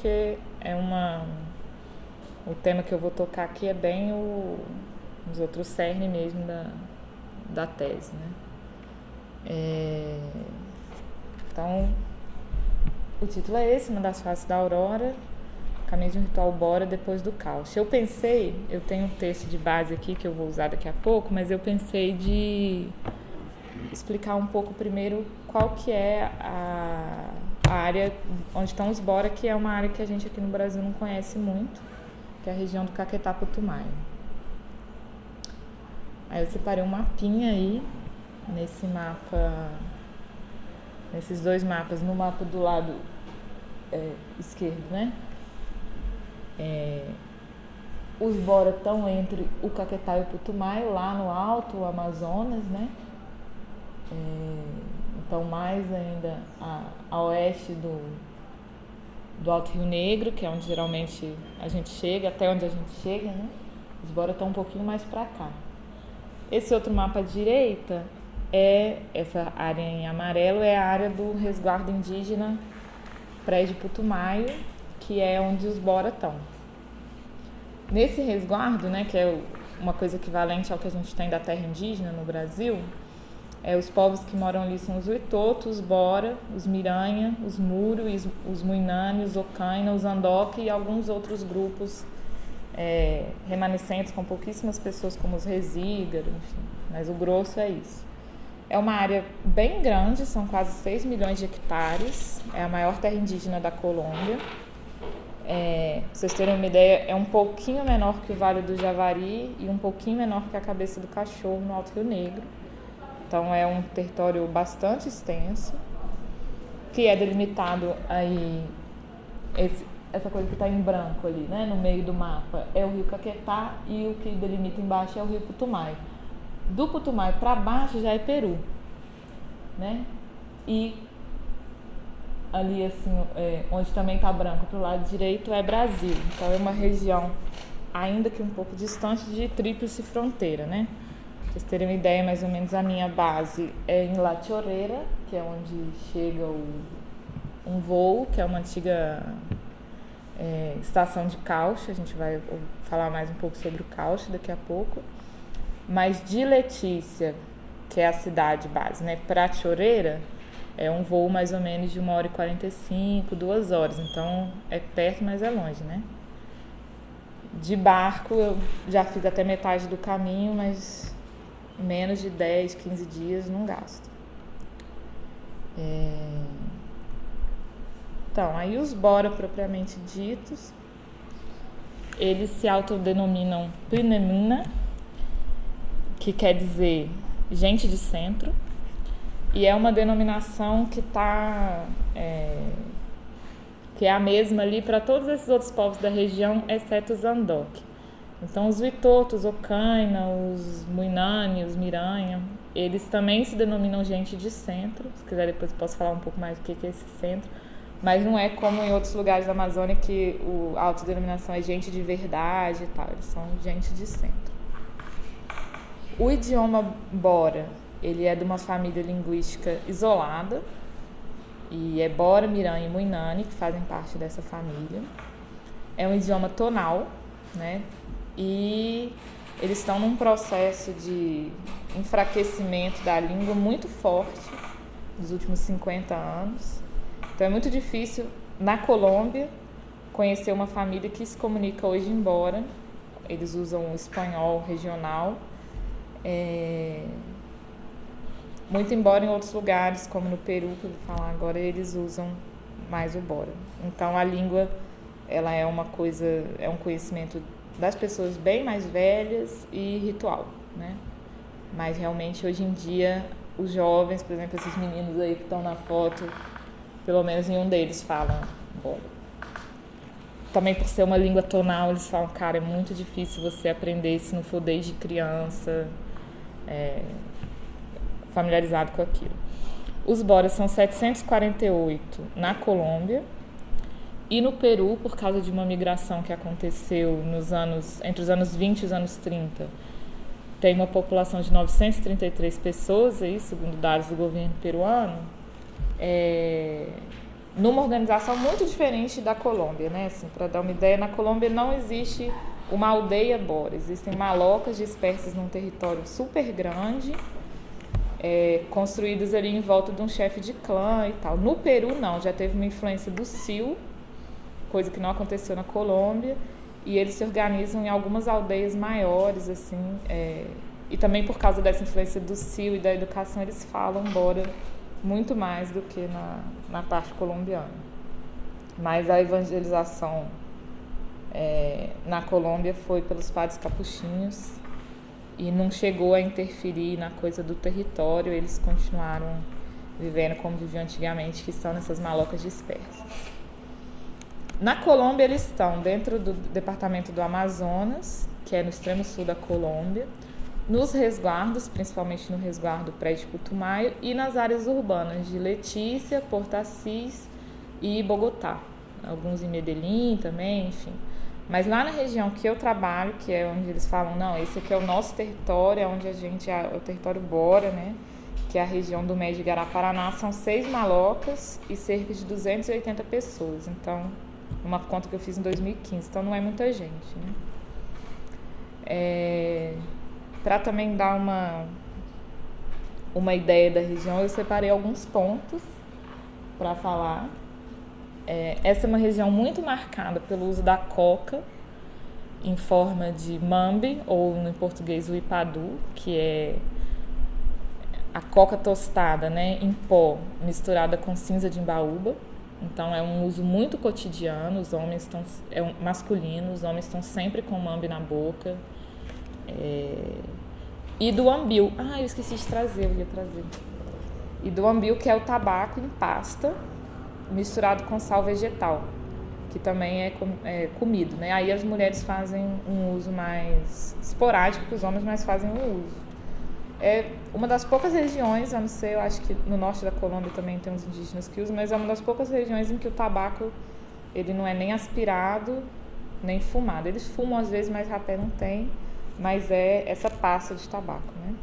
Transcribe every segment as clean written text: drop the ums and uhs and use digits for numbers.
porque o tema que eu vou tocar aqui é bem os outros cerne mesmo da tese, né? Então, o título é esse, Uma das Faces da Aurora, Caminho de um Ritual Bora Depois do Caos. Eu tenho um texto de base aqui que eu vou usar daqui a pouco, mas eu pensei de explicar um pouco primeiro qual que é a área onde estão os Bora, que é uma área que a gente aqui no Brasil não conhece muito, que é a região do Caquetá-Putumayo. Aí eu separei um mapinha aí, nesses dois mapas, no mapa do lado esquerdo, né? Os Bora estão entre o Caquetá e o Putumayo, lá no alto, o Amazonas, né? Então, mais ainda a oeste do Alto Rio Negro, que é onde geralmente a gente chega, até onde a gente chega, né? Os Bora estão um pouquinho mais para cá. Esse outro mapa à direita essa área em amarelo, é a área do resguardo indígena Prédio Putumayo, que é onde os Bora estão. Nesse resguardo, né, que é uma coisa equivalente ao que a gente tem da terra indígena no Brasil, os povos que moram ali são os Uitoto, os Bora, os Miranha, os Muro, os Muinane, os Ocaina, os Andoque e alguns outros grupos remanescentes com pouquíssimas pessoas, como os Resígaros, enfim, mas o grosso é isso. É uma área bem grande, são quase 6 milhões de hectares, é a maior terra indígena da Colômbia. Pra vocês terem uma ideia, é um pouquinho menor que o Vale do Javari e um pouquinho menor que a Cabeça do Cachorro, no Alto Rio Negro. Então é um território bastante extenso, que é delimitado aí, essa coisa que está em branco ali, né, no meio do mapa, é o rio Caquetá, e o que delimita embaixo é o rio Putumayo. Do Putumayo para baixo já é Peru, né? E ali assim, onde também está branco para o lado direito é Brasil. Então é uma região ainda que um pouco distante de tríplice fronteira, né? Pra vocês terem uma ideia, mais ou menos a minha base é em La Chorrera, que é onde chega um voo, que é uma antiga estação de caucho. A gente vai falar mais um pouco sobre o caucho daqui a pouco. Mas de Letícia, que é a cidade base, né, para Chorrera, é um voo mais ou menos de 1h45, 2 horas. Então é perto, mas é longe, né? De barco eu já fiz até metade do caminho, mas menos de 10, 15 dias não gasto. Então, aí os Bora propriamente ditos, eles se autodenominam Pinemina, que quer dizer gente de centro, e é uma denominação que é a mesma ali para todos esses outros povos da região, exceto os Andoque. Então, os Uitoto, os Ocaina, os Muinane, os Miranha, eles também se denominam gente de centro. Se quiser, depois eu posso falar um pouco mais do que é esse centro. Mas não é como em outros lugares da Amazônia, que a autodenominação é gente de verdade e tal. Eles são gente de centro. O idioma Bora, ele é de uma família linguística isolada, e é Bora, Miranha e Muinane que fazem parte dessa família. É um idioma tonal, né? E eles estão num processo de enfraquecimento da língua muito forte nos últimos 50 anos. Então é muito difícil, na Colômbia, conhecer uma família que se comunica hoje em Bora. Eles usam o espanhol regional. Muito embora em outros lugares, como no Peru, que eu vou falar agora, eles usam mais o Bora. Então a língua, ela é uma coisa, é um conhecimento das pessoas bem mais velhas e ritual, né? Mas realmente hoje em dia os jovens, por exemplo, esses meninos aí que estão na foto, pelo menos nenhum deles fala Bora. Também por ser uma língua tonal, eles falam, cara, é muito difícil você aprender se não for desde criança, familiarizado com aquilo. Os Boras são 748 na Colômbia, e no Peru, por causa de uma migração que aconteceu entre os anos 20 e os anos 30, tem uma população de 933 pessoas, aí, segundo dados do governo peruano. numa organização muito diferente da Colômbia, né? Assim, para dar uma ideia, na Colômbia não existe uma aldeia bora, existem malocas dispersas num território super grande, construídas ali em volta de um chefe de clã e tal. No Peru não, já teve uma influência do Sil, coisa que não aconteceu na Colômbia, e eles se organizam em algumas aldeias maiores, assim, e também por causa dessa influência do Sil e da educação, eles falam bora muito mais do que na parte colombiana. Mas a evangelização na Colômbia foi pelos padres capuchinhos e não chegou a interferir na coisa do território, eles continuaram vivendo como viviam antigamente, que são nessas malocas dispersas. Na Colômbia eles estão dentro do departamento do Amazonas, que é no extremo sul da Colômbia, nos resguardos, principalmente no resguardo Prédio Putumayo, e nas áreas urbanas de Letícia, Porto Assis e Bogotá. Alguns em Medellín também, enfim. Mas lá na região que eu trabalho, que é onde eles falam, não, esse aqui é o nosso território, é onde é o território Bora, né? Que é a região do Médio Guará-Paraná, são 6 malocas e cerca de 280 pessoas. Então, uma conta que eu fiz em 2015, então não é muita gente, né? Para também dar uma ideia da região, eu separei alguns pontos para falar. Essa é uma região muito marcada pelo uso da coca em forma de mambe, ou em português o ipadu, que é a coca tostada, né, em pó, misturada com cinza de imbaúba. Então é um uso muito cotidiano, os homens estão masculino, os homens estão sempre com mambe na boca. E do ambil, eu esqueci de trazer, eu ia trazer. E do ambil, que é o tabaco em pasta, misturado com sal vegetal, que também é comido, né? Aí as mulheres fazem um uso mais esporádico que os homens, mas fazem um uso. É uma das poucas regiões, eu não sei, eu acho que no norte da Colômbia também tem uns indígenas que usam, mas é uma das poucas regiões em que o tabaco ele não é nem aspirado, nem fumado. Eles fumam às vezes, mas rapé não tem, mas é essa pasta de tabaco, né?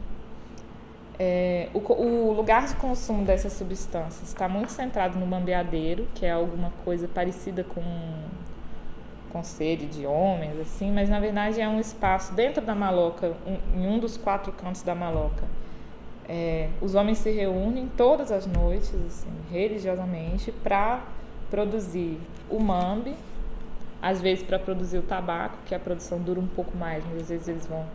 O lugar de consumo dessas substâncias está muito centrado no mambeadeiro, que é alguma coisa parecida com sede de homens, assim, mas na verdade é um espaço dentro da maloca, em um dos 4 cantos da maloca. Os homens se reúnem todas as noites, assim, religiosamente, para produzir o mambe, às vezes para produzir o tabaco, que a produção dura um pouco mais, mas às vezes eles vão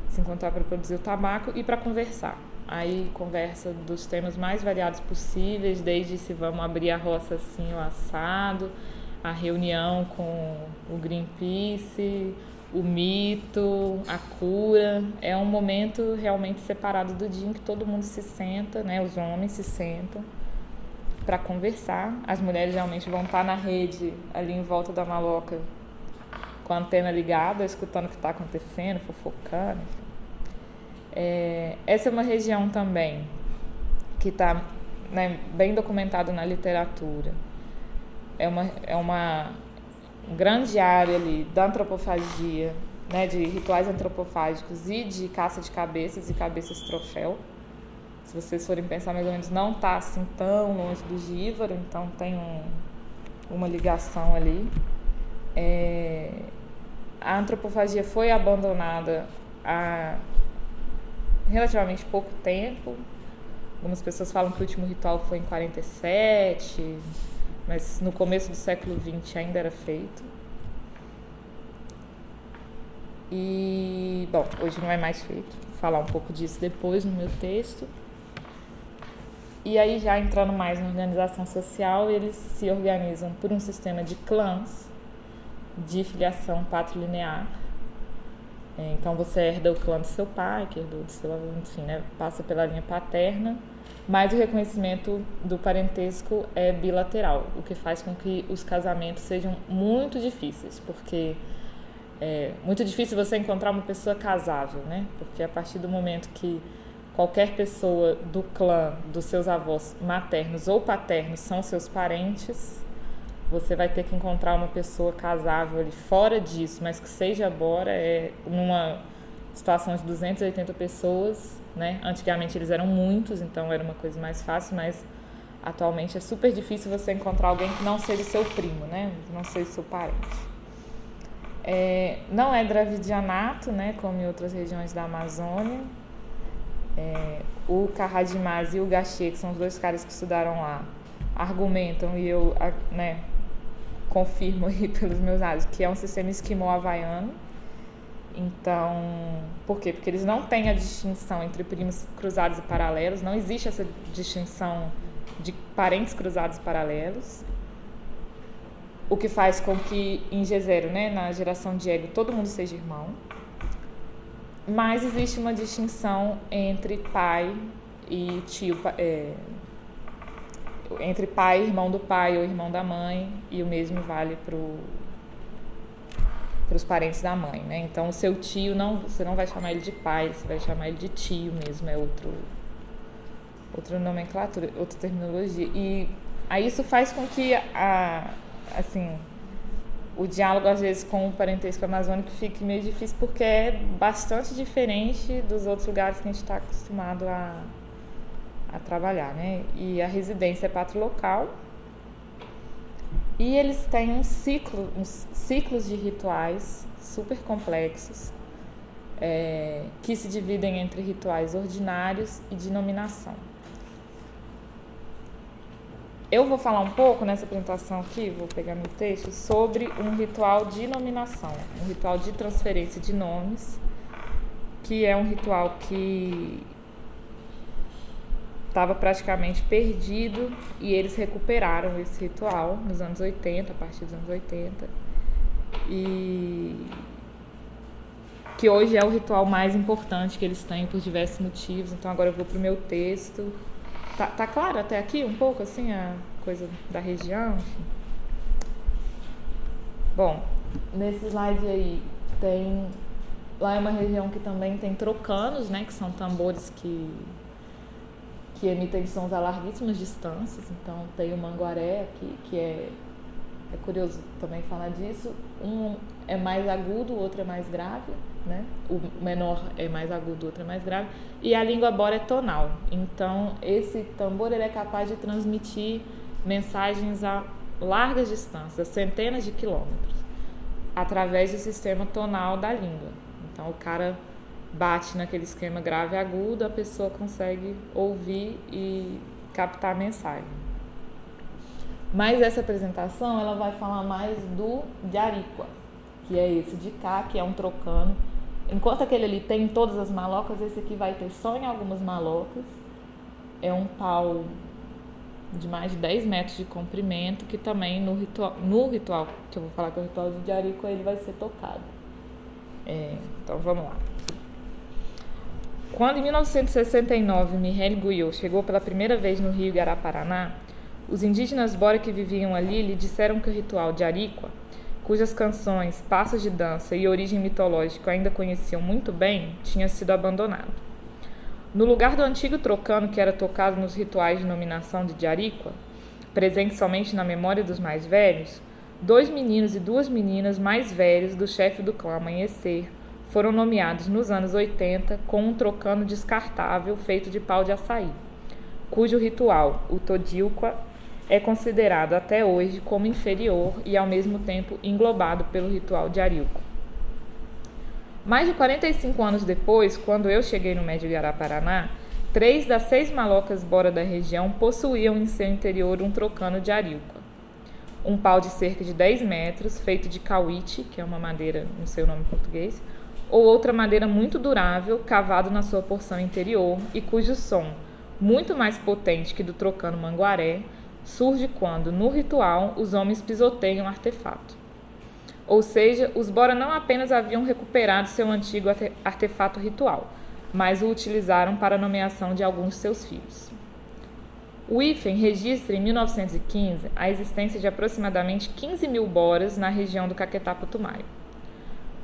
se encontrar para produzir o tabaco, e para conversar. Aí conversa dos temas mais variados possíveis, desde se vamos abrir a roça assim ou assado, a reunião com o Greenpeace, o mito, a cura. É um momento realmente separado do dia em que todo mundo se senta, né? Os homens se sentam para conversar. As mulheres realmente vão estar na rede, ali em volta da maloca, com a antena ligada, escutando o que está acontecendo, fofocando, enfim. Essa é uma região também que está, né, bem documentada na literatura. É uma grande área ali da antropofagia, né, de rituais antropofágicos e de caça de cabeças e cabeças troféu. Se vocês forem pensar, mais ou menos não está assim tão longe do Jíbaro, então tem uma ligação ali. A antropofagia foi abandonada há relativamente pouco tempo. Algumas pessoas falam que o último ritual foi em 47, mas no começo do século XX ainda era feito. E, bom, hoje não é mais feito. Vou falar um pouco disso depois no meu texto. E aí, já entrando mais na organização social, eles se organizam por um sistema de clãs de filiação patrilinear. Então você herda o clã do seu pai, que herdou do seu avô, enfim, né? Passa pela linha paterna, mas o reconhecimento do parentesco é bilateral, o que faz com que os casamentos sejam muito difíceis, porque é muito difícil você encontrar uma pessoa casável, né? Porque a partir do momento que qualquer pessoa do clã dos seus avós maternos ou paternos são seus parentes, você vai ter que encontrar uma pessoa casável ali fora disso, mas que seja bora, numa situação de 280 pessoas, né? Antigamente eles eram muitos, então era uma coisa mais fácil, mas Atualmente é super difícil você encontrar alguém que não seja seu primo, né? Que não seja seu parente. Não é dravidianato, né? Como em outras regiões da Amazônia. O Kahadimaz e o Gachê, que são os dois caras que estudaram lá, argumentam, e eu, né, confirmo aí pelos meus dados, que é um sistema esquimó-havaiano. Então, por quê? Porque eles não têm a distinção entre primos cruzados e paralelos, não existe essa distinção de parentes cruzados e paralelos, o que faz com que em G0, né, na geração de ego, todo mundo seja irmão, mas existe uma distinção entre pai e tio, entre pai e irmão do pai ou irmão da mãe, e o mesmo vale para os parentes da mãe, né? Então, o seu tio, você não vai chamar ele de pai, você vai chamar ele de tio mesmo, é outra nomenclatura, outra terminologia. E aí isso faz com que o diálogo, às vezes, com o parentesco amazônico fique meio difícil, porque é bastante diferente dos outros lugares que a gente está acostumado a trabalhar, né? E a residência é pátria local, e eles têm uns ciclos de rituais super complexos, que se dividem entre rituais ordinários e de nominação. Eu vou falar um pouco nessa apresentação aqui, vou pegar meu texto, sobre um ritual de nominação, um ritual de transferência de nomes, que é um ritual que estava praticamente perdido, e eles recuperaram esse ritual nos anos 80, a partir dos anos 80, e que hoje é o ritual mais importante que eles têm por diversos motivos. Então agora eu vou para o meu texto. Tá claro até aqui um pouco assim a coisa da região? Bom, nesse slide aí tem... Lá é uma região que também tem trocanos, né? Que são tambores que emitem sons a larguíssimas distâncias. Então tem o manguaré aqui, que é curioso também falar disso. Um é mais agudo, o outro é mais grave, né? O menor é mais agudo, o outro é mais grave. E a língua bora é tonal. Então esse tambor ele é capaz de transmitir mensagens a largas distâncias, a centenas de quilômetros, através do sistema tonal da língua. Então o cara bate naquele esquema grave e agudo, a pessoa consegue ouvir e captar a mensagem. Mas essa apresentação ela vai falar mais do Diaríqua, que é esse de cá, que é um trocano. Enquanto aquele ali tem todas as malocas, esse aqui vai ter só em algumas malocas. É um pau de mais de 10 metros de comprimento, que também no ritual que eu vou falar, que é o ritual de Diaríqua, ele vai ser tocado. Então vamos lá. Quando em 1969 Mireille Guyot chegou pela primeira vez no Rio Guaraparaná, os indígenas bora que viviam ali lhe disseram que o ritual de Diaríqua, cujas canções, passos de dança e origem mitológica ainda conheciam muito bem, tinha sido abandonado. No lugar do antigo trocano que era tocado nos rituais de nominação de Diaríqua, presente somente na memória dos mais velhos, 2 meninos e 2 meninas mais velhos do chefe do clã Amanhecer foram nomeados nos anos 80 com um trocano descartável feito de pau de açaí, cujo ritual, o Todilqua, é considerado até hoje como inferior e ao mesmo tempo englobado pelo ritual de Diaríqua. Mais de 45 anos depois, quando eu cheguei no Médio Guaraparaná, 3 das 6 malocas bora da região possuíam em seu interior um trocano de Diaríqua. Um pau de cerca de 10 metros, feito de cauíte, que é uma madeira, não sei o nome em português, ou outra madeira muito durável, cavado na sua porção interior e cujo som, muito mais potente que do trocano manguaré, surge quando, no ritual, os homens pisoteiam o artefato. Ou seja, os bora não apenas haviam recuperado seu antigo artefato ritual, mas o utilizaram para a nomeação de alguns de seus filhos. O IFEM registra em 1915 a existência de aproximadamente 15 mil boras na região do Caquetá Putumayo.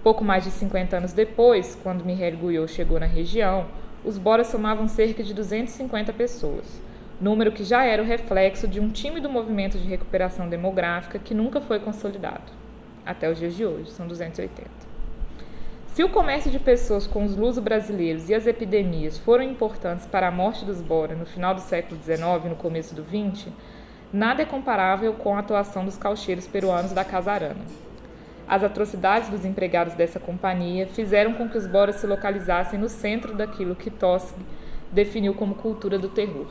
Pouco mais de 50 anos depois, quando Mireille Guyot chegou na região, os boras somavam cerca de 250 pessoas, número que já era o reflexo de um tímido movimento de recuperação demográfica que nunca foi consolidado, até os dias de hoje, são 280. Se o comércio de pessoas com os luso-brasileiros e as epidemias foram importantes para a morte dos Bora no final do século XIX e no começo do XX, nada é comparável com a atuação dos caucheiros peruanos da Casa Arana. As atrocidades dos empregados dessa companhia fizeram com que os Boras se localizassem no centro daquilo que Tosig definiu como cultura do terror.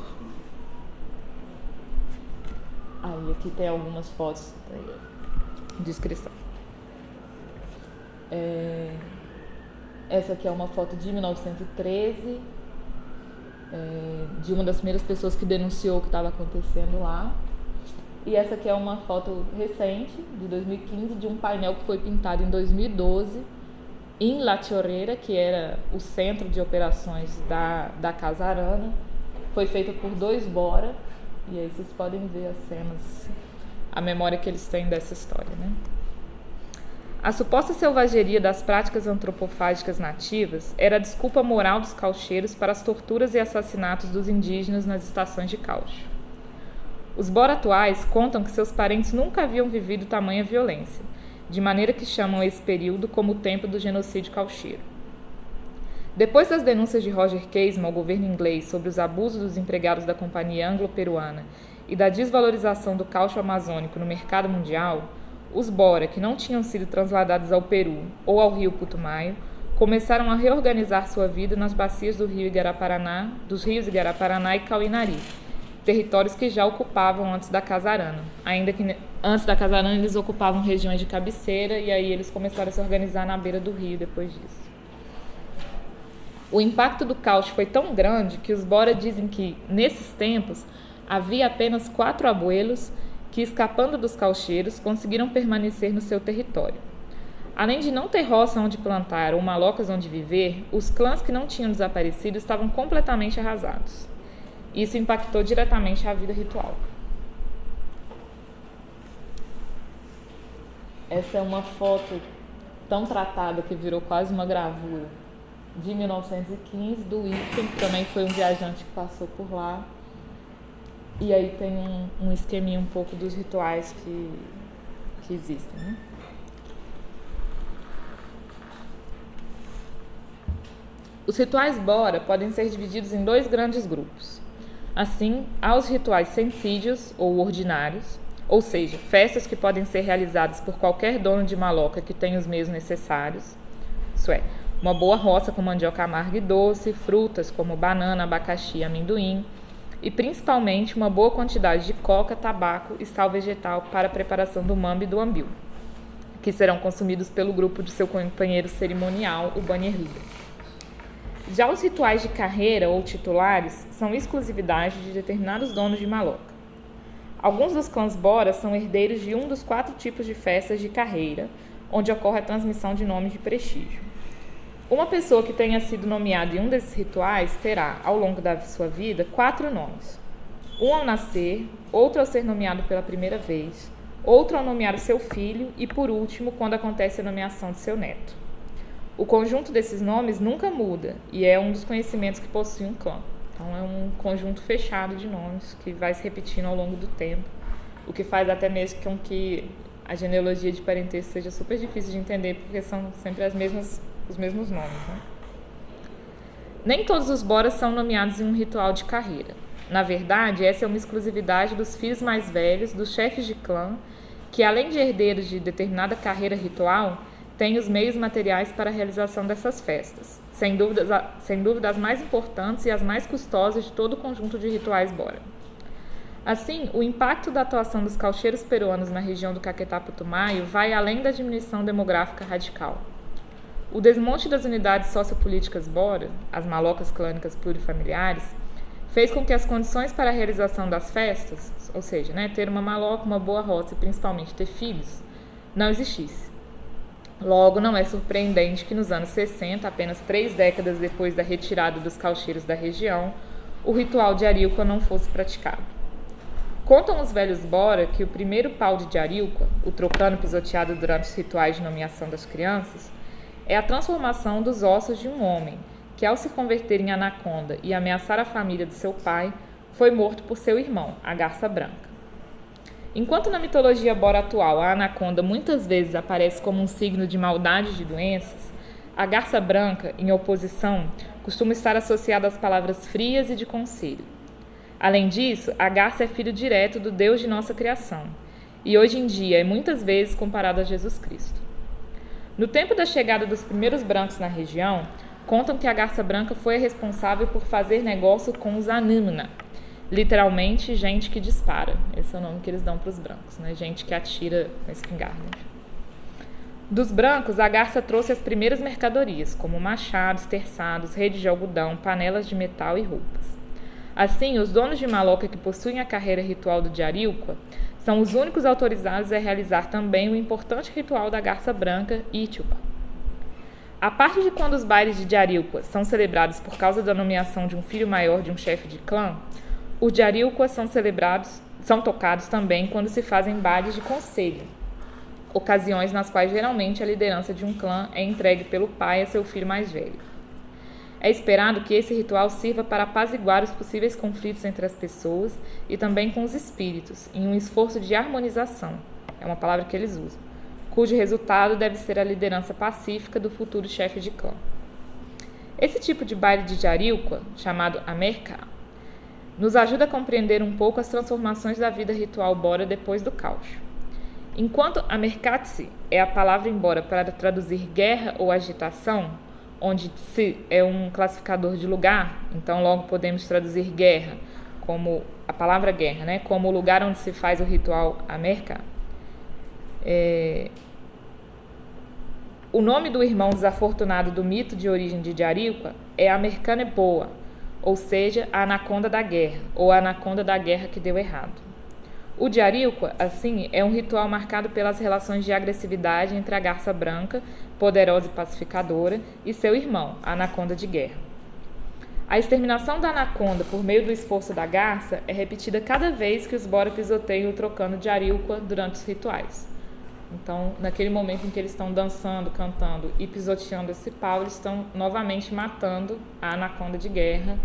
Aí aqui tem algumas fotos de descrição. Essa aqui é uma foto de 1913, de uma das primeiras pessoas que denunciou o que estava acontecendo lá. E essa aqui é uma foto recente, de 2015, de um painel que foi pintado em 2012 em La Chorrera, que era o centro de operações da Casa Arana. Foi feito por 2 Bora, e aí vocês podem ver as cenas, a memória que eles têm dessa história, né? A suposta selvageria das práticas antropofágicas nativas era a desculpa moral dos caucheiros para as torturas e assassinatos dos indígenas nas estações de caucho. Os Bora atuais contam que seus parentes nunca haviam vivido tamanha violência, de maneira que chamam esse período como o tempo do genocídio caucheiro. Depois das denúncias de Roger Casement ao governo inglês sobre os abusos dos empregados da Companhia Anglo-Peruana e da desvalorização do caucho amazônico no mercado mundial, os Bora, que não tinham sido transladados ao Peru ou ao rio Putumayo, começaram a reorganizar sua vida nas bacias dos rios Igaraparaná e Cauinari, territórios que já ocupavam antes da Casa Arana. Ainda que antes da Casa Arana eles ocupavam regiões de cabeceira, e aí eles começaram a se organizar na beira do rio depois disso. O impacto do caucho foi tão grande que os Bora dizem que, nesses tempos, havia apenas 4 abuelos que, escapando dos caucheiros, conseguiram permanecer no seu território. Além de não ter roça onde plantar ou malocas onde viver, os clãs que não tinham desaparecido estavam completamente arrasados. Isso impactou diretamente a vida ritual. Essa é uma foto tão tratada que virou quase uma gravura, de 1915, do Wilson, que também foi um viajante que passou por lá. E aí tem um esqueminha um pouco dos rituais que existem, né? Os rituais Bora podem ser divididos em 2 grandes grupos. Assim, há os rituais sensídios ou ordinários, ou seja, festas que podem ser realizadas por qualquer dono de maloca que tenha os meios necessários, isso é, uma boa roça com mandioca amarga e doce, frutas como banana, abacaxi e amendoim, e principalmente uma boa quantidade de coca, tabaco e sal vegetal para a preparação do mambe e do ambil, que serão consumidos pelo grupo de seu companheiro cerimonial, o banner leader. Já os rituais de carreira ou titulares são exclusividade de determinados donos de maloca. Alguns dos clãs Bora são herdeiros de um dos 4 tipos de festas de carreira, onde ocorre a transmissão de nomes de prestígio. Uma pessoa que tenha sido nomeada em um desses rituais terá, ao longo da sua vida, 4 nomes. Um ao nascer, outro ao ser nomeado pela primeira vez, outro ao nomear o seu filho e, por último, quando acontece a nomeação de seu neto. O conjunto desses nomes nunca muda e é um dos conhecimentos que possui um clã. Então é um conjunto fechado de nomes que vai se repetindo ao longo do tempo, o que faz até mesmo com que a genealogia de parentesco seja super difícil de entender, porque são sempre os mesmos nomes, né? Nem todos os Boras são nomeados em um ritual de carreira. Na verdade, essa é uma exclusividade dos filhos mais velhos, dos chefes de clã, que além de herdeiros de determinada carreira ritual, têm os meios materiais para a realização dessas festas, sem dúvida as mais importantes e as mais custosas de todo o conjunto de rituais Bora. Assim, o impacto da atuação dos caucheiros peruanos na região do Caquetá Putumayo vai além da diminuição demográfica radical. O desmonte das unidades sociopolíticas Bora, as malocas clânicas plurifamiliares, fez com que as condições para a realização das festas, ou seja, ter uma maloca, uma boa roça e principalmente ter filhos, não existisse. Logo, não é surpreendente que nos anos 60, apenas 3 décadas depois da retirada dos caucheiros da região, o ritual de Arilqua não fosse praticado. Contam os velhos Bora que o primeiro pau de Arilqua, o trocano pisoteado durante os rituais de nomeação das crianças, é a transformação dos ossos de um homem, que ao se converter em anaconda e ameaçar a família de seu pai, foi morto por seu irmão, a garça branca. Enquanto na mitologia Bora atual a anaconda muitas vezes aparece como um signo de maldade e de doenças, A garça branca, em oposição, costuma estar associada às palavras frias e de conselho. Além disso, a garça é filho direto do Deus de nossa criação, e hoje em dia é muitas vezes comparado a Jesus Cristo. No tempo da chegada dos primeiros brancos na região, contam que a garça branca foi a responsável por fazer negócio com os Anâmina, literalmente gente que dispara. Esse é o nome que eles dão para os brancos, né? Gente que atira com espingarda. Dos brancos, a garça trouxe as primeiras mercadorias, como machados, terçados, redes de algodão, panelas de metal e roupas. Assim, os donos de maloca que possuem a carreira ritual do Diaríuca são os únicos autorizados a realizar também o importante ritual da garça branca Itiupa. A parte de quando os bailes de Diaríuca são celebrados por causa da nomeação de um filho maior de um chefe de clã, os Diaríuca são tocados também quando se fazem bailes de conselho, ocasiões nas quais geralmente a liderança de um clã é entregue pelo pai a seu filho mais velho. É esperado que esse ritual sirva para apaziguar os possíveis conflitos entre as pessoas e também com os espíritos, em um esforço de harmonização, é uma palavra que eles usam, cujo resultado deve ser a liderança pacífica do futuro chefe de clã. Esse tipo de baile de Diaríuca, chamado Amerka, nos ajuda a compreender um pouco as transformações da vida ritual Bora depois do caos. Enquanto Amerkatsi é a palavra embora para traduzir guerra ou agitação, onde Tsi é um classificador de lugar, então logo podemos traduzir guerra como a palavra guerra, né? Como o lugar onde se faz o ritual Amerka. O nome do irmão desafortunado do mito de origem de Diaríuca é Amerkanepoa, ou seja, a anaconda da guerra, ou a anaconda da guerra que deu errado. O Diaríuca, assim, é um ritual marcado pelas relações de agressividade entre a garça branca, poderosa e pacificadora, e seu irmão, a anaconda de guerra. A exterminação da anaconda por meio do esforço da garça é repetida cada vez que os Bora pisoteiam o trocando Diaríuca durante os rituais. Então, naquele momento em que eles estão dançando, cantando e pisoteando esse pau, eles estão novamente matando a anaconda de guerra,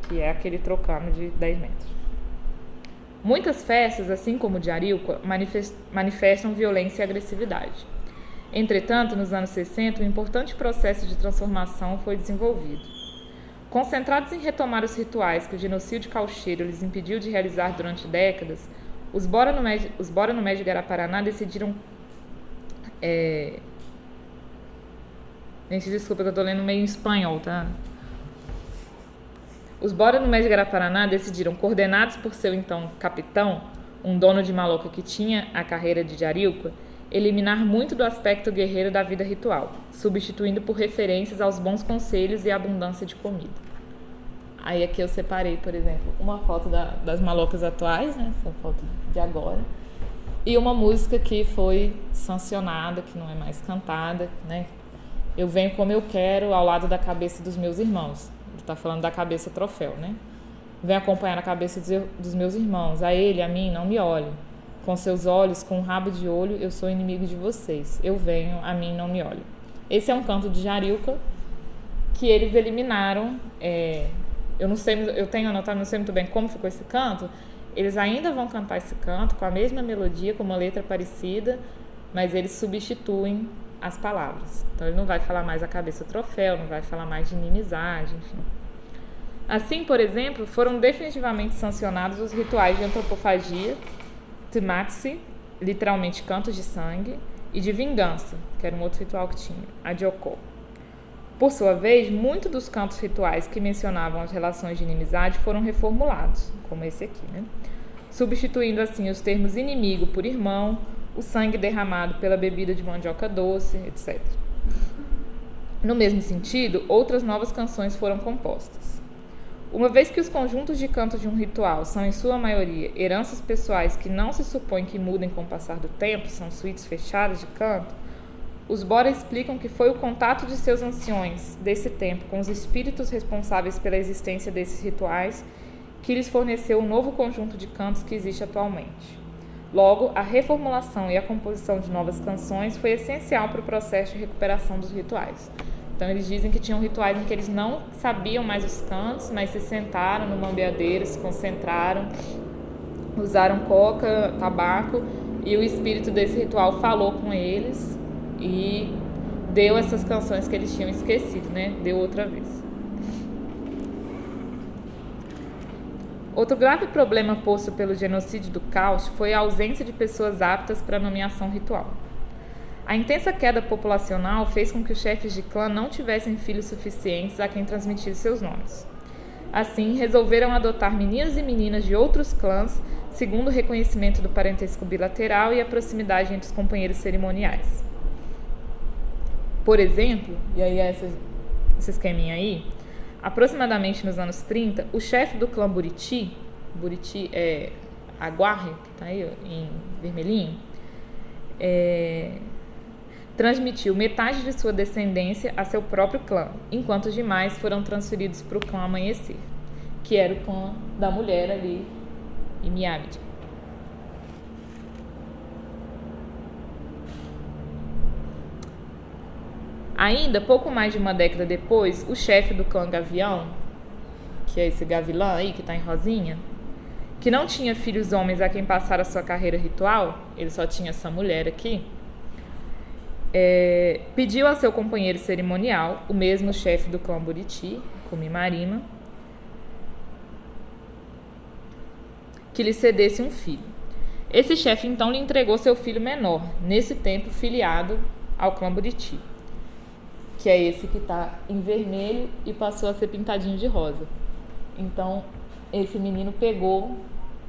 que é aquele trocando de 10 metros. Muitas festas, assim como o Diaríuca, manifestam violência e agressividade. Entretanto, nos anos 60, um importante processo de transformação foi desenvolvido. Concentrados em retomar os rituais que o genocídio caucheiro lhes impediu de realizar durante décadas, os Bora no Médio Guaraparaná decidiram... Gente, desculpa que eu estou lendo meio em espanhol, tá? Os Bora no Médio Guaraparaná decidiram, coordenados por seu então capitão, um dono de maloca que tinha a carreira de Diaríuca, eliminar muito do aspecto guerreiro da vida ritual, substituindo por referências aos bons conselhos e abundância de comida. Aí aqui eu separei, por exemplo, uma foto das malocas atuais, né, essa foto de agora, e uma música que foi sancionada, que não é mais cantada, né? Eu venho como eu quero ao lado da cabeça dos meus irmãos. Está falando da cabeça troféu, né? Vem acompanhar a cabeça dos meus irmãos. A ele, a mim, não me olhe. Com seus olhos, com um rabo de olho, eu sou inimigo de vocês. Eu venho, a mim, não me olhe. Esse é um canto de Diaríuca que eles eliminaram. Eu não sei, eu tenho anotado, não sei muito bem como ficou esse canto. Eles ainda vão cantar esse canto com a mesma melodia, com uma letra parecida, mas eles substituem as palavras. Então ele não vai falar mais a cabeça troféu, não vai falar mais de inimizade, enfim. Assim, por exemplo, foram definitivamente sancionados os rituais de antropofagia, Timatsi, literalmente cantos de sangue, e de vingança, que era um outro ritual que tinha, a Diokó. Por sua vez, muitos dos cantos rituais que mencionavam as relações de inimizade foram reformulados, como esse aqui, né? Substituindo assim os termos inimigo por irmão, o sangue derramado pela bebida de mandioca doce, etc. No mesmo sentido, outras novas canções foram compostas. Uma vez que os conjuntos de cantos de um ritual são, em sua maioria, heranças pessoais que não se supõe que mudem com o passar do tempo, são suítes fechadas de canto, os Bora explicam que foi o contato de seus anciões desse tempo com os espíritos responsáveis pela existência desses rituais que lhes forneceu o novo conjunto de cantos que existe atualmente. Logo, a reformulação e a composição de novas canções foi essencial para o processo de recuperação dos rituais. Então, eles dizem que tinham rituais em que eles não sabiam mais os cantos, mas se sentaram no mambeadeiro, se concentraram, usaram coca, tabaco, e o espírito desse ritual falou com eles e deu essas canções que eles tinham esquecido, né? Deu outra vez. Outro grave problema posto pelo genocídio do Caucho foi a ausência de pessoas aptas para a nomeação ritual. A intensa queda populacional fez com que os chefes de clã não tivessem filhos suficientes a quem transmitir seus nomes. Assim, resolveram adotar meninos e meninas de outros clãs, segundo o reconhecimento do parentesco bilateral e a proximidade entre os companheiros cerimoniais. Por exemplo, e aí esse esqueminha aí, aproximadamente nos anos 30, o chefe do clã Buriti é Aguarre, que está aí ó, em vermelhinho, transmitiu metade de sua descendência a seu próprio clã, enquanto os demais foram transferidos para o clã Amanhecer, que era o clã da mulher ali em Miabidi. Ainda, pouco mais de uma década depois, o chefe do clã Gavião, que é esse gavilã aí que está em rosinha, que não tinha filhos homens a quem passar a sua carreira ritual, ele só tinha essa mulher aqui, pediu a seu companheiro cerimonial, o mesmo chefe do clã Buriti, Kumimarima, que lhe cedesse um filho. Esse chefe então lhe entregou seu filho menor, nesse tempo filiado ao clã Buriti, que é esse que está em vermelho e passou a ser pintadinho de rosa. Então, esse menino pegou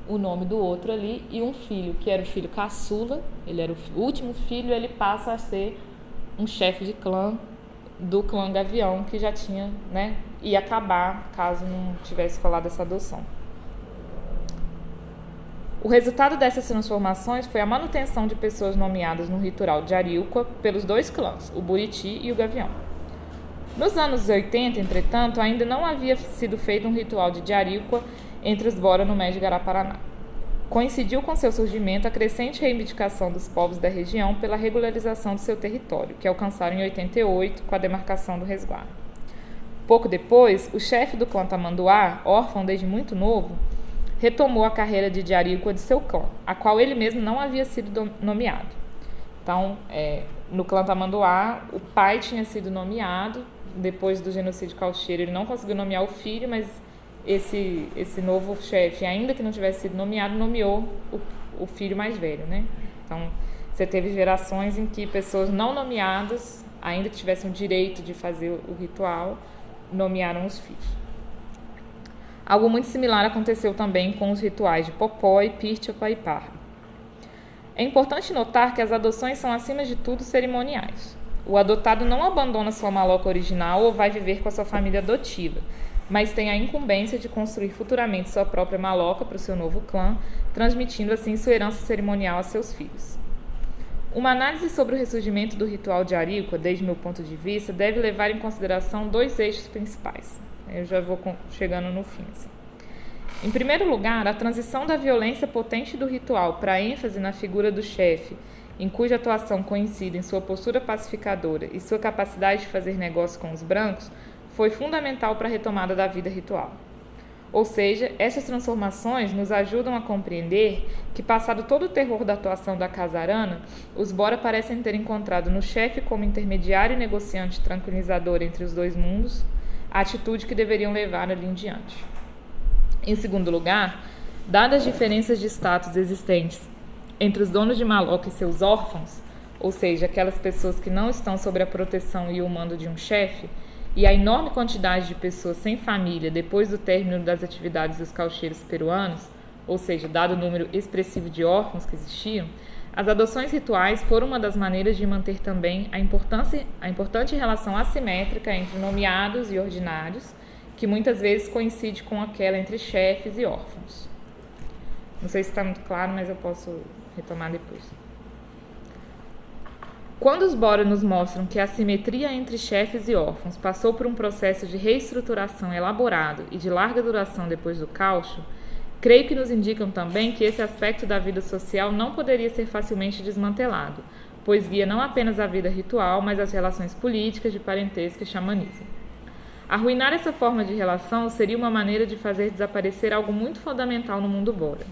o nome do outro ali e um filho, que era o filho caçula, ele era o último filho, ele passa a ser um chefe de clã do clã Gavião, que já tinha, né, ia acabar caso não tivesse rolado essa adoção. O resultado dessas transformações foi a manutenção de pessoas nomeadas no ritual de Ariuqua pelos dois clãs, o Buriti e o Gavião. Nos anos 80, entretanto, ainda não havia sido feito um ritual de Jariuqua entre os Bora no Médio Garaparaná. Coincidiu com seu surgimento a crescente reivindicação dos povos da região pela regularização do seu território, que alcançaram em 88 com a demarcação do resguardo. Pouco depois, o chefe do clã Tamanduá, órfão desde muito novo, retomou a carreira de Jariuqua de seu clã, a qual ele mesmo não havia sido nomeado. Então, no clã Tamanduá, o pai tinha sido nomeado, depois do genocídio caucheiro ele não conseguiu nomear o filho, mas esse novo chefe, ainda que não tivesse sido nomeado, nomeou o filho mais velho, né? Então, você teve gerações em que pessoas não nomeadas, ainda que tivessem o direito de fazer o ritual, nomearam os filhos. Algo muito similar aconteceu também com os rituais de Popó e Pirtiapa e Parra. É importante notar que as adoções são, acima de tudo, cerimoniais. O adotado não abandona sua maloca original ou vai viver com a sua família adotiva, mas tem a incumbência de construir futuramente sua própria maloca para o seu novo clã, transmitindo assim sua herança cerimonial a seus filhos. Uma análise sobre o ressurgimento do ritual de Ariuqua, desde meu ponto de vista, deve levar em consideração dois eixos principais. Eu já vou chegando no fim. Assim. Em primeiro lugar, a transição da violência potente do ritual para a ênfase na figura do chefe, em cuja atuação coincide em sua postura pacificadora e sua capacidade de fazer negócio com os brancos, foi fundamental para a retomada da vida ritual. Ou seja, essas transformações nos ajudam a compreender que, passado todo o terror da atuação da Casa Arana, os Bora parecem ter encontrado no chefe como intermediário e negociante tranquilizador entre os dois mundos, a atitude que deveriam levar ali em diante. Em segundo lugar, dadas as diferenças de status existentes entre os donos de maloca e seus órfãos, ou seja, aquelas pessoas que não estão sob a proteção e o mando de um chefe, e a enorme quantidade de pessoas sem família depois do término das atividades dos caucheiros peruanos, ou seja, dado o número expressivo de órfãos que existiam, as adoções rituais foram uma das maneiras de manter também a importante relação assimétrica entre nomeados e ordinários, que muitas vezes coincide com aquela entre chefes e órfãos. Não sei se está muito claro, mas eu posso retomar depois. Quando os Bora nos mostram que a assimetria entre chefes e órfãos passou por um processo de reestruturação elaborado e de larga duração depois do Caucho, creio que nos indicam também que esse aspecto da vida social não poderia ser facilmente desmantelado, pois guia não apenas a vida ritual, mas as relações políticas, de parentesco e xamanismo. Arruinar essa forma de relação seria uma maneira de fazer desaparecer algo muito fundamental no mundo Bora.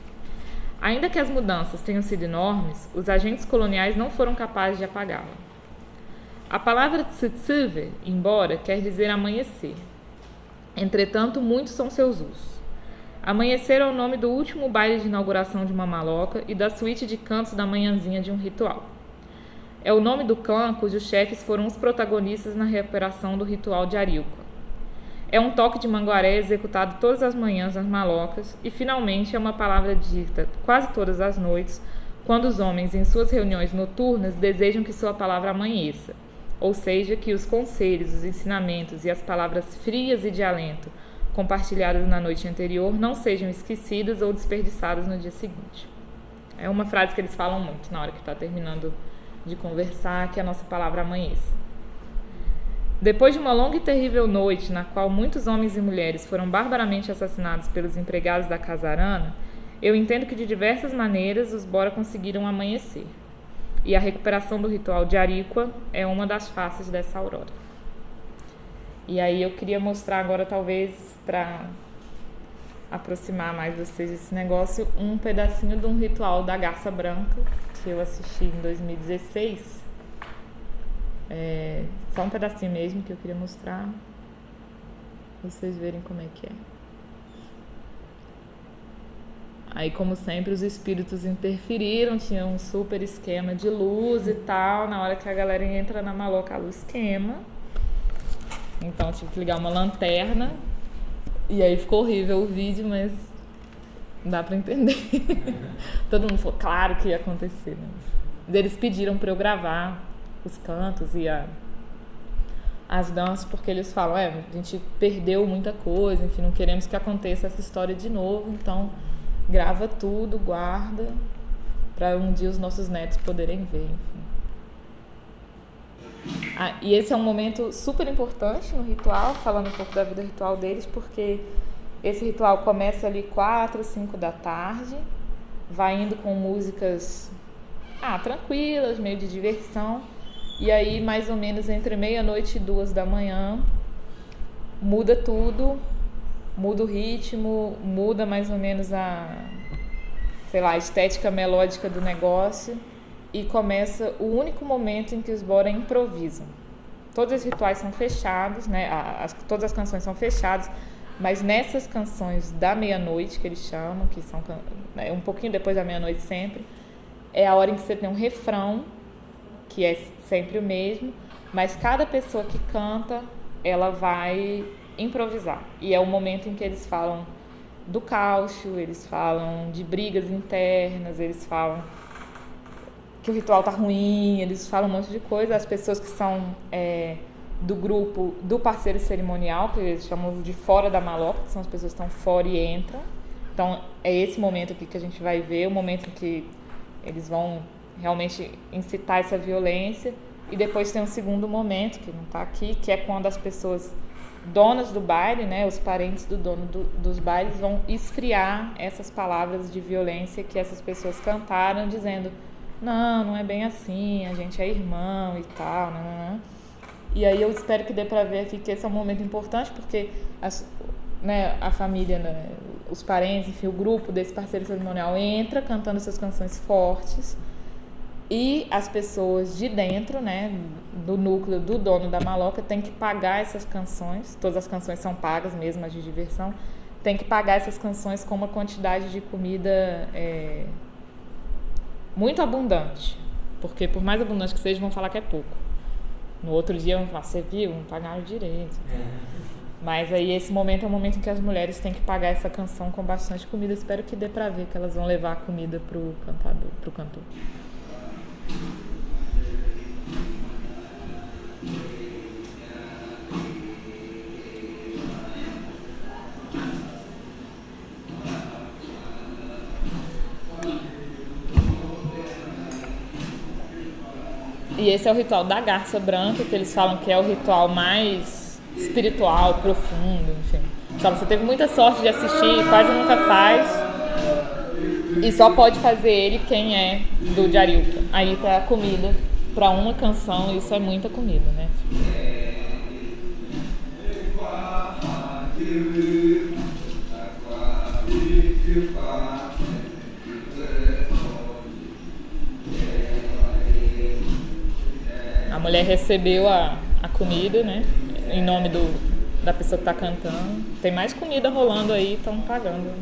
Ainda que as mudanças tenham sido enormes, os agentes coloniais não foram capazes de apagá-la. A palavra tsitseve, embora, quer dizer amanhecer. Entretanto, muitos são seus usos. Amanhecer é o nome do último baile de inauguração de uma maloca e da suíte de cantos da manhãzinha de um ritual. É o nome do clã cujos chefes foram os protagonistas na recuperação do ritual de Ariuca. É um toque de manguaré executado todas as manhãs nas malocas e, finalmente, é uma palavra dita quase todas as noites, quando os homens, em suas reuniões noturnas, desejam que sua palavra amanheça, ou seja, que os conselhos, os ensinamentos e as palavras frias e de alento compartilhadas na noite anterior não sejam esquecidas ou desperdiçadas no dia seguinte. É uma frase que eles falam muito na hora que está terminando de conversar, que a nossa palavra amanheça. Depois de uma longa e terrível noite, na qual muitos homens e mulheres foram barbaramente assassinados pelos empregados da Casarana, eu entendo que de diversas maneiras os Bora conseguiram amanhecer. E a recuperação do ritual de Ariqua é uma das faces dessa aurora. E aí eu queria mostrar agora, talvez, para aproximar mais vocês desse negócio, um pedacinho de um ritual da Garça Branca, que eu assisti em 2016. Só um pedacinho mesmo que eu queria mostrar, pra vocês verem como é que é. Aí, como sempre, os espíritos interferiram, tinha um super esquema de luz e tal. Na hora que a galera entra na maloca, a luz queima. Então, eu tive que ligar uma lanterna. E aí ficou horrível o vídeo, mas dá pra entender. Todo mundo falou, claro que ia acontecer, né? Eles pediram pra eu gravar os cantos e as danças, porque eles falam, a gente perdeu muita coisa, enfim, não queremos que aconteça essa história de novo, então grava tudo, guarda, para um dia os nossos netos poderem ver, enfim. E esse é um momento super importante no ritual, falando um pouco da vida ritual deles, porque esse ritual começa ali 4, 5 da tarde, vai indo com músicas tranquilas, meio de diversão, e aí mais ou menos entre meia-noite e 2 da manhã muda tudo, muda o ritmo, muda mais ou menos a estética melódica do negócio e começa o único momento em que os Bora improvisam. Todos os rituais são fechados, né? Todas as canções são fechadas, mas nessas canções da meia-noite, que eles chamam, que são um pouquinho depois da meia-noite sempre, é a hora em que você tem um refrão, que é sempre o mesmo, mas cada pessoa que canta, ela vai improvisar. E é o momento em que eles falam do caucho, eles falam de brigas internas, eles falam que o ritual tá ruim, eles falam um monte de coisa. As pessoas que são do grupo do parceiro cerimonial, que eles chamam de fora da maloca, que são as pessoas que estão fora e entram. Então, é esse momento aqui que a gente vai ver, o momento em que eles vão realmente incitar essa violência. E depois tem um segundo momento, que não está aqui, que é quando as pessoas donas do baile, né, os parentes do dono dos bailes, vão esfriar essas palavras de violência que essas pessoas cantaram, dizendo, não é bem assim, a gente é irmão e tal, não. E aí eu espero que dê para ver aqui que esse é um momento importante, porque a família, né, os parentes, enfim, o grupo desse parceiro cerimonial entra cantando suas canções fortes, e as pessoas de dentro, né, do núcleo do dono da maloca, tem que pagar essas canções. Todas as canções são pagas mesmo, as de diversão. Tem que pagar essas canções com uma quantidade de comida muito abundante. Porque por mais abundante que seja, vão falar que é pouco. No outro dia vão falar, você viu? Não pagaram direito. Mas aí esse momento é o momento em que as mulheres têm que pagar essa canção com bastante comida. Espero que dê pra ver que elas vão levar a comida pro cantor. E esse é o ritual da Garça Branca, que eles falam que é o ritual mais espiritual, profundo, enfim. Só você teve muita sorte de assistir, quase nunca faz. E só pode fazer ele quem é do Jariuca. Aí tá a comida para uma canção, isso é muita comida, né? A mulher recebeu a comida, né? Em nome da pessoa que tá cantando. Tem mais comida rolando aí, estão pagando.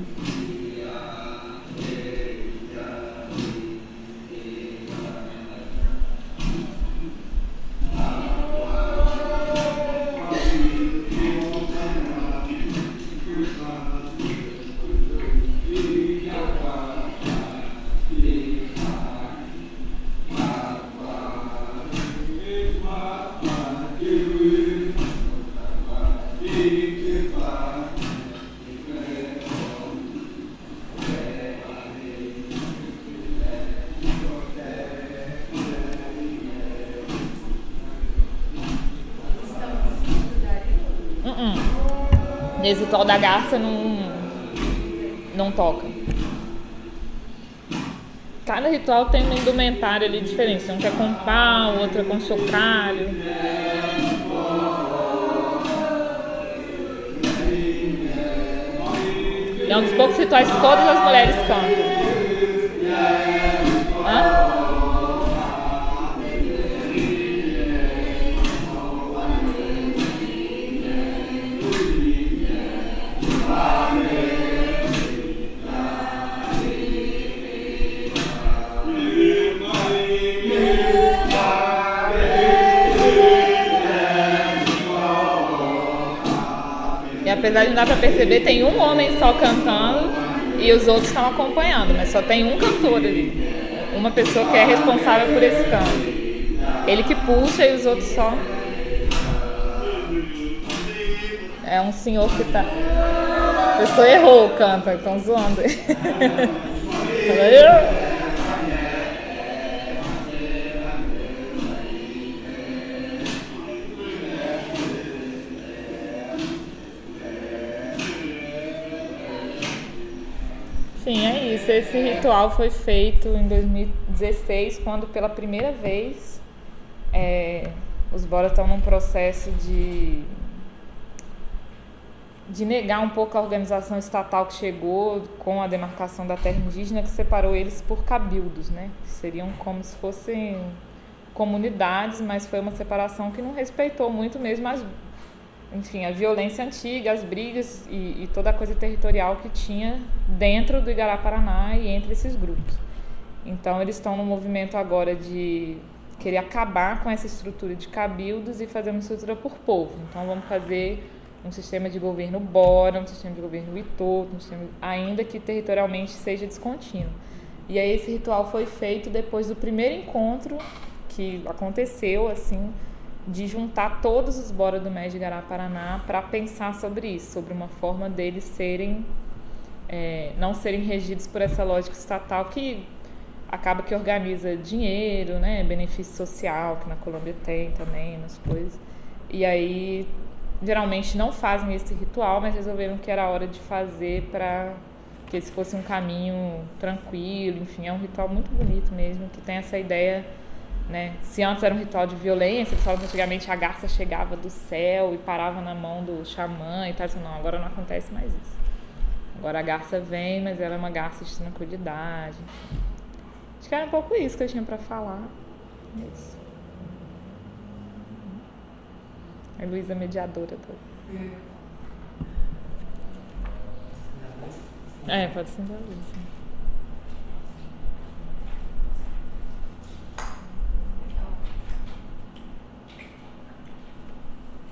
Nesse ritual da garça não toca. Cada ritual tem uma indumentária ali diferente. Um que é com pau, outro é com chocalho. É um dos poucos rituais que todas as mulheres cantam. Hã? E apesar de não dar pra perceber, tem um homem só cantando e os outros estão acompanhando, mas só tem um cantor ali. Uma pessoa que é responsável por esse canto. Ele que puxa e os outros só. É um senhor que tá. A pessoa errou o canto, estão zoando. Sim, é isso. Esse ritual foi feito em 2016, quando pela primeira vez os Bora estão num processo de negar um pouco a organização estatal que chegou com a demarcação da terra indígena, que separou eles por cabildos, né? Seriam como se fossem comunidades, mas foi uma separação que não respeitou muito mesmo a violência antiga, as brigas e toda a coisa territorial que tinha dentro do Igará-Paraná e entre esses grupos. Então eles estão no movimento agora de querer acabar com essa estrutura de cabildos e fazer uma estrutura por povo. Então vamos fazer um sistema de governo Bora, um sistema de governo Witoto, ainda que territorialmente seja descontínuo. E aí esse ritual foi feito depois do primeiro encontro que aconteceu, assim, de juntar todos os Bora do MES de Igará-Paraná para pensar sobre isso, sobre uma forma deles serem, não serem regidos por essa lógica estatal que acaba que organiza dinheiro, né, benefício social, que na Colômbia tem também, umas coisas. E aí, geralmente não fazem esse ritual, mas resolveram que era hora de fazer para que esse fosse um caminho tranquilo, enfim, é um ritual muito bonito mesmo, que tem essa ideia, né? Se antes era um ritual de violência, eles falam que antigamente a garça chegava do céu e parava na mão do xamã e tal, não, agora não acontece mais isso. Agora a garça vem, mas ela é uma garça de tranquilidade. Acho que era um pouco isso que eu tinha pra falar. Isso. A Luísa mediadora toda. Pode ser da Luísa.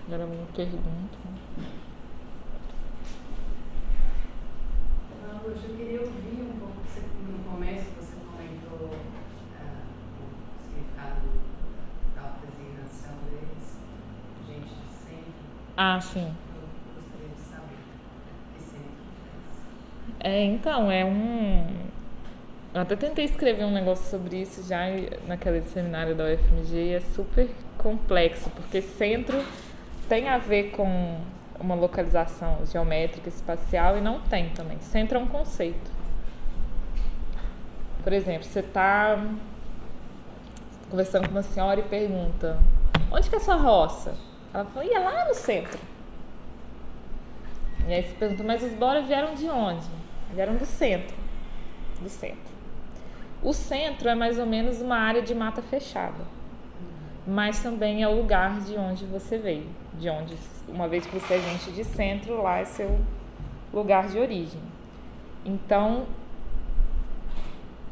Agora uma pergunta. Hoje eu queria ouvir um pouco, no começo você comentou o significado da designação deles, gente de centro. Ah, sim. Eu gostaria de saber que centro Eu até tentei escrever um negócio sobre isso já naquele seminário da UFMG e é super complexo, porque centro tem a ver com uma localização geométrica, espacial, e não tem também. Centro é um conceito. Por exemplo, você está conversando com uma senhora e pergunta: onde que é a sua roça? Ela fala: ia lá no centro. E aí você pergunta: mas os Bora vieram de onde? Vieram do centro. Do centro. O centro é mais ou menos uma área de mata fechada. mas também é o lugar de onde você veio, de onde, uma vez que você é gente de centro, lá é seu lugar de origem. Então,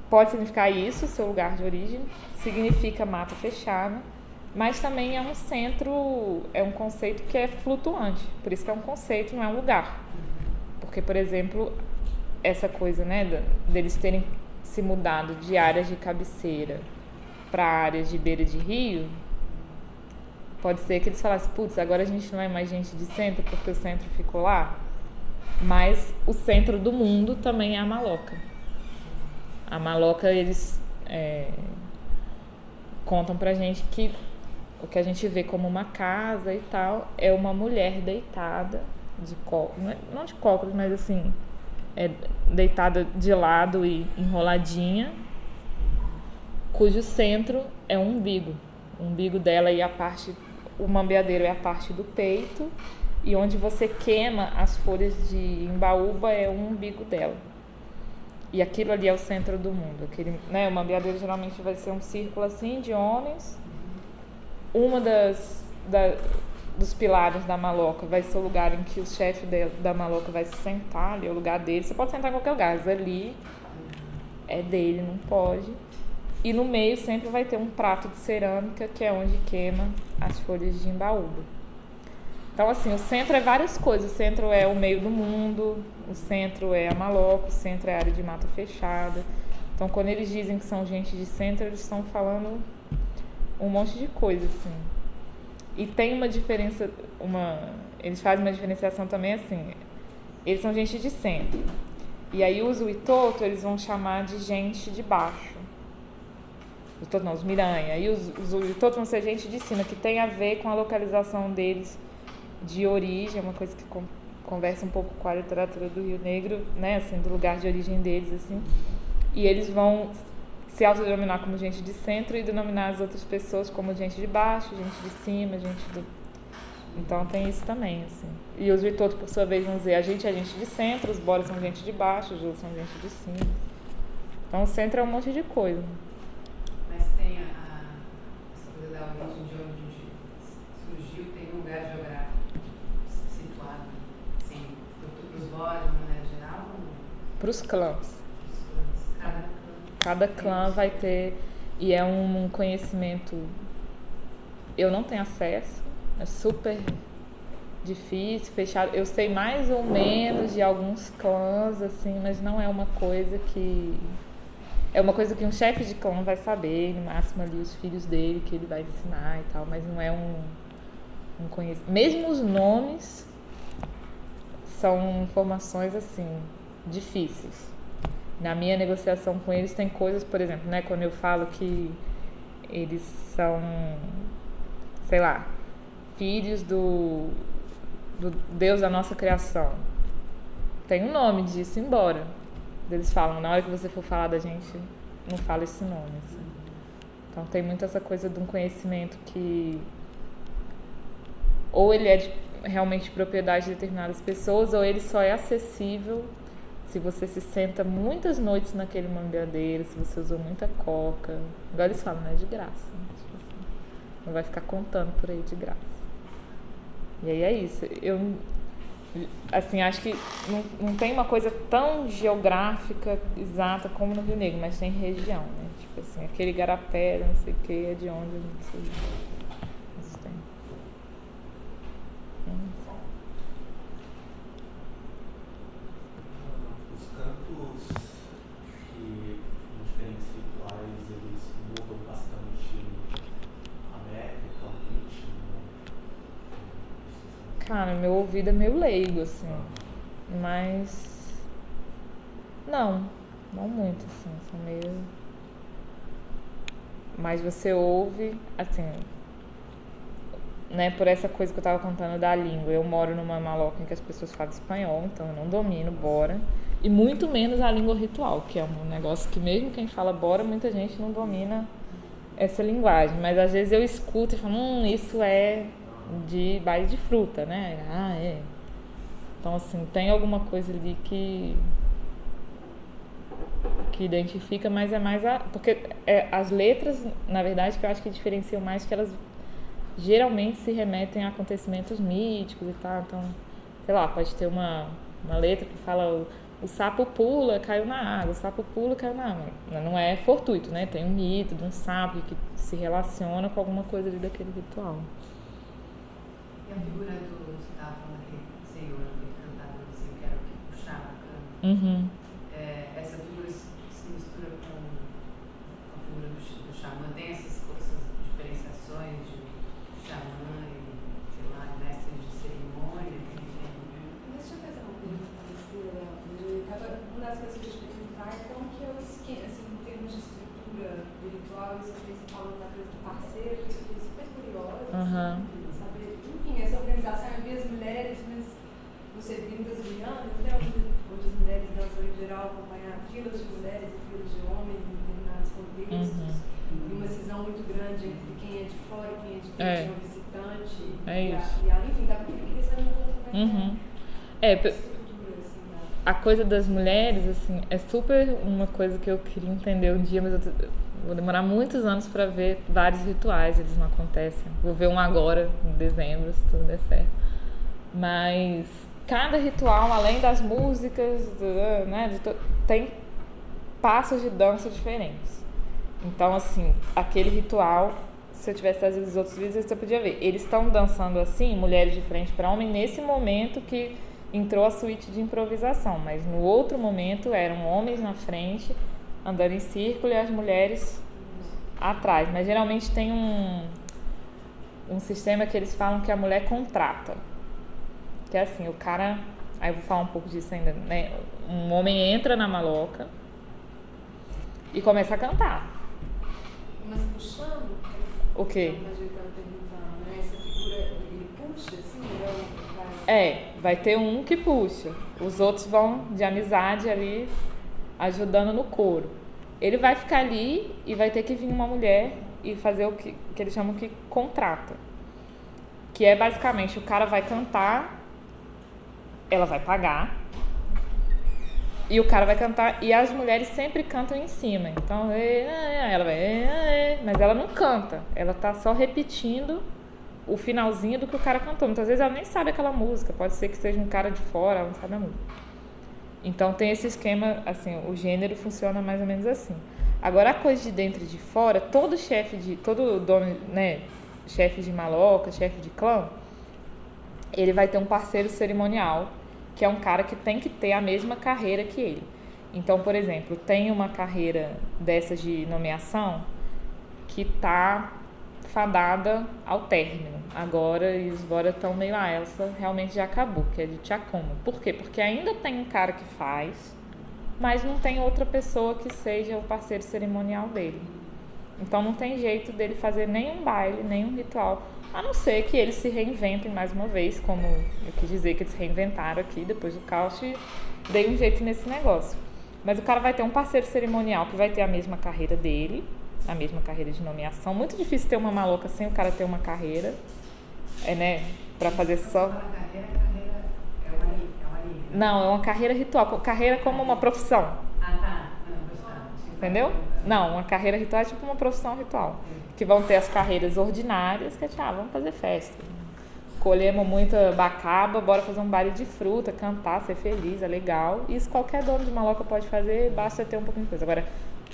pode significar isso, seu lugar de origem, significa mata fechada, mas também é um centro, é um conceito que é flutuante, por isso que é um conceito, não é um lugar. Porque, por exemplo, essa coisa, né, deles terem se mudado de áreas de cabeceira para áreas de beira de rio, pode ser que eles falassem, putz, agora a gente não é mais gente de centro porque o centro ficou lá, mas o centro do mundo também é a Maloca. A Maloca, eles contam pra gente que o que a gente vê como uma casa e tal é uma mulher deitada de cócoras, não de cócoras, mas assim, deitada de lado e enroladinha, cujo centro é um umbigo. O umbigo dela e o mambeadeiro é a parte do peito, e onde você queima as folhas de imbaúba é o umbigo dela. E aquilo ali é o centro do mundo. O mambeadeiro geralmente vai ser um círculo assim de homens. Uma dos pilares da Maloca vai ser o lugar em que o chefe da Maloca vai se sentar, ali é o lugar dele. Você pode sentar em qualquer lugar, mas ali é dele, não pode. E no meio sempre vai ter um prato de cerâmica, que é onde queima as folhas de imbaúba. Então, assim, o centro é várias coisas. O centro é o meio do mundo, o centro é a Maloca, o centro é a área de mata fechada. Então, quando eles dizem que são gente de centro, eles estão falando um monte de coisa, assim. E tem uma diferença, eles fazem uma diferenciação também, assim, eles são gente de centro. E aí os Witoto, eles vão chamar de gente de baixo. Os Miranha. E os Witoto vão ser gente de cima, que tem a ver com a localização deles de origem, uma coisa que conversa um pouco com a literatura do Rio Negro, né, assim, do lugar de origem deles, assim. E eles vão se autodenominar como gente de centro e denominar as outras pessoas como gente de baixo, gente de cima, gente do... Então tem isso também, assim. E os Witoto, por sua vez, vão dizer a gente é gente de centro, os Boras são gente de baixo, os outros são gente de cima. Então o centro é um monte de coisa. Mas tem essa coisa da origem de onde a gente surgiu, tem um lugar geográfico situado, assim, para os Boras, de maneira geral? Para os clãs. Cada clã vai ter, e é um conhecimento, eu não tenho acesso, é super difícil, fechado. Eu sei mais ou menos de alguns clãs, assim, mas não é uma coisa que... É uma coisa que um chefe de clã vai saber, no máximo ali os filhos dele, que ele vai ensinar e tal, mas não é um conhecimento. Mesmo os nomes são informações, assim, difíceis. Na minha negociação com eles tem coisas, por exemplo, né, quando eu falo que eles são, sei lá, filhos do Deus da nossa criação. Tem um nome disso, embora. Eles falam, na hora que você for falar da gente, não fala esse nome. Assim. Então tem muito essa coisa de um conhecimento que ou ele é realmente propriedade de determinadas pessoas, ou ele só é acessível se você se senta muitas noites naquele mambeadeiro, se você usou muita coca. Agora eles falam, não é de graça. Né? Tipo assim, não vai ficar contando por aí de graça. E aí é isso. Eu, assim, acho que não tem uma coisa tão geográfica exata como no Rio Negro, mas tem região, né? Tipo assim, aquele igarapé, não sei o que, é de onde, não sei. Mas tem. Os cantos que nos diferentes rituais, eles mudam bastante a métrica, o ritmo. Cara, meu ouvido é meio leigo, assim. Mas... Não muito, assim. São meio... Mas você ouve, assim... Né, por essa coisa que eu tava contando da língua. Eu moro numa Maloca em que as pessoas falam espanhol, então eu não domino Bora. E muito menos a língua ritual, que é um negócio que mesmo quem fala Bora, muita gente não domina essa linguagem. Mas às vezes eu escuto e falo, isso é de baile de fruta, né? Ah, é. Então, assim, tem alguma coisa ali que que identifica, mas é mais porque as letras, na verdade, que eu acho que diferenciam mais, que elas geralmente se remetem a acontecimentos míticos e tal. Então, sei lá, pode ter uma letra que fala o sapo pula, caiu na água, o sapo pula, caiu na água. Não é fortuito, né? Tem um mito de um sapo que se relaciona com alguma coisa ali daquele ritual. E a figura você estava falando daquele senhor, aquele cantador, assim, que era o que puxava o canto. Uhum. Essa figura se mistura com a figura do xamã, tem essas diferenciações de xamã e, sei lá, mestre de cerimônia. Deixa eu fazer uma pergunta para você, Léo. Uma das coisas que eu te perguntar é como que eu esqueço, assim, em termos de estrutura do ritual, isso que você falou da coisa do parceiro, que eu fiquei super curiosa, saber, enfim, essa organização, eu vi as mulheres, mas você vindo das Guianas, né, onde as mulheres dançam em geral, acompanhar filas de mulheres e filas de homens em determinados contextos, e uma cisão muito grande entre quem é de fora e quem é de dentro, quem é um visitante, enfim, dá para querer saber um pouco como é que é a estrutura, assim, A coisa das mulheres, assim, é super uma coisa que eu queria entender um dia, mas eu vou demorar muitos anos para ver vários rituais, eles não acontecem. Vou ver um agora, em dezembro, se tudo der certo. Mas cada ritual, além das músicas, né, tem passos de dança diferentes. Então, assim, aquele ritual, se eu tivesse trazido os outros vídeos, você podia ver. Eles estão dançando assim, mulheres de frente para homem, nesse momento que entrou a suíte de improvisação. Mas no outro momento eram homens na frente, andando em círculo, e as mulheres atrás. Mas geralmente tem um sistema que eles falam que a mulher contrata. Que é assim, o cara... Aí eu vou falar um pouco disso ainda, né? Um homem entra na maloca e começa a cantar. Mas puxando? O quê? Essa figura, ele puxa, assim, vai ter um que puxa. Os outros vão de amizade ali, ajudando no coro. Ele vai ficar ali e vai ter que vir uma mulher e fazer o que eles chamam que contrata. Que é basicamente, o cara vai cantar, ela vai pagar, e o cara vai cantar, e as mulheres sempre cantam em cima. Então, ela vai, mas ela não canta, ela tá só repetindo o finalzinho do que o cara cantou. Muitas vezes ela nem sabe aquela música, pode ser que seja um cara de fora, ela não sabe a música. Então tem esse esquema, assim, o gênero funciona mais ou menos assim. Agora a coisa de dentro e de fora, todo dono, né, chefe de maloca, chefe de clã, ele vai ter um parceiro cerimonial, que é um cara que tem que ter a mesma carreira que ele. Então, por exemplo, tem uma carreira dessas de nomeação que está fadada ao término. Agora, e os bora estão meio essa realmente já acabou, que é de Tiacomo. Por quê? Porque ainda tem um cara que faz, mas não tem outra pessoa que seja o parceiro cerimonial dele. Então não tem jeito dele fazer nenhum baile, nenhum ritual, a não ser que eles se reinventem mais uma vez, como eu quis dizer que eles reinventaram aqui depois do caos, e dei um jeito nesse negócio. Mas o cara vai ter um parceiro cerimonial que vai ter a mesma carreira dele, a mesma carreira de nomeação. Muito difícil ter uma maloca sem o cara ter uma carreira, né, pra fazer só... Carreira é uma linha. Não, é uma carreira ritual, carreira como uma profissão. Ah, tá. Entendeu? Não, uma carreira ritual é tipo uma profissão ritual. Que vão ter as carreiras ordinárias, que é vamos fazer festa. Colhemos muita bacaba, bora fazer um baile de fruta, cantar, ser feliz, é legal. Isso qualquer dono de maloca pode fazer, basta ter um pouquinho de coisa. Agora,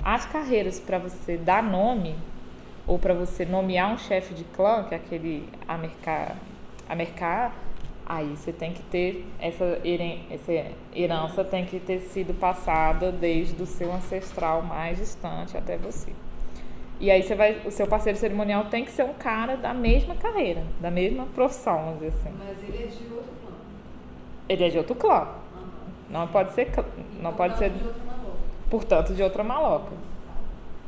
as carreiras para você dar nome, ou para você nomear um chefe de clã, que é aquele amercar, aí você tem que ter essa herança tem que ter sido passada desde o seu ancestral mais distante até você. E aí o seu parceiro cerimonial tem que ser um cara da mesma carreira, da mesma profissão, vamos dizer assim. Mas ele é de outro clã. Ele é de outro clã. Não pode ser, De outra maloca. Portanto, de outra maloca.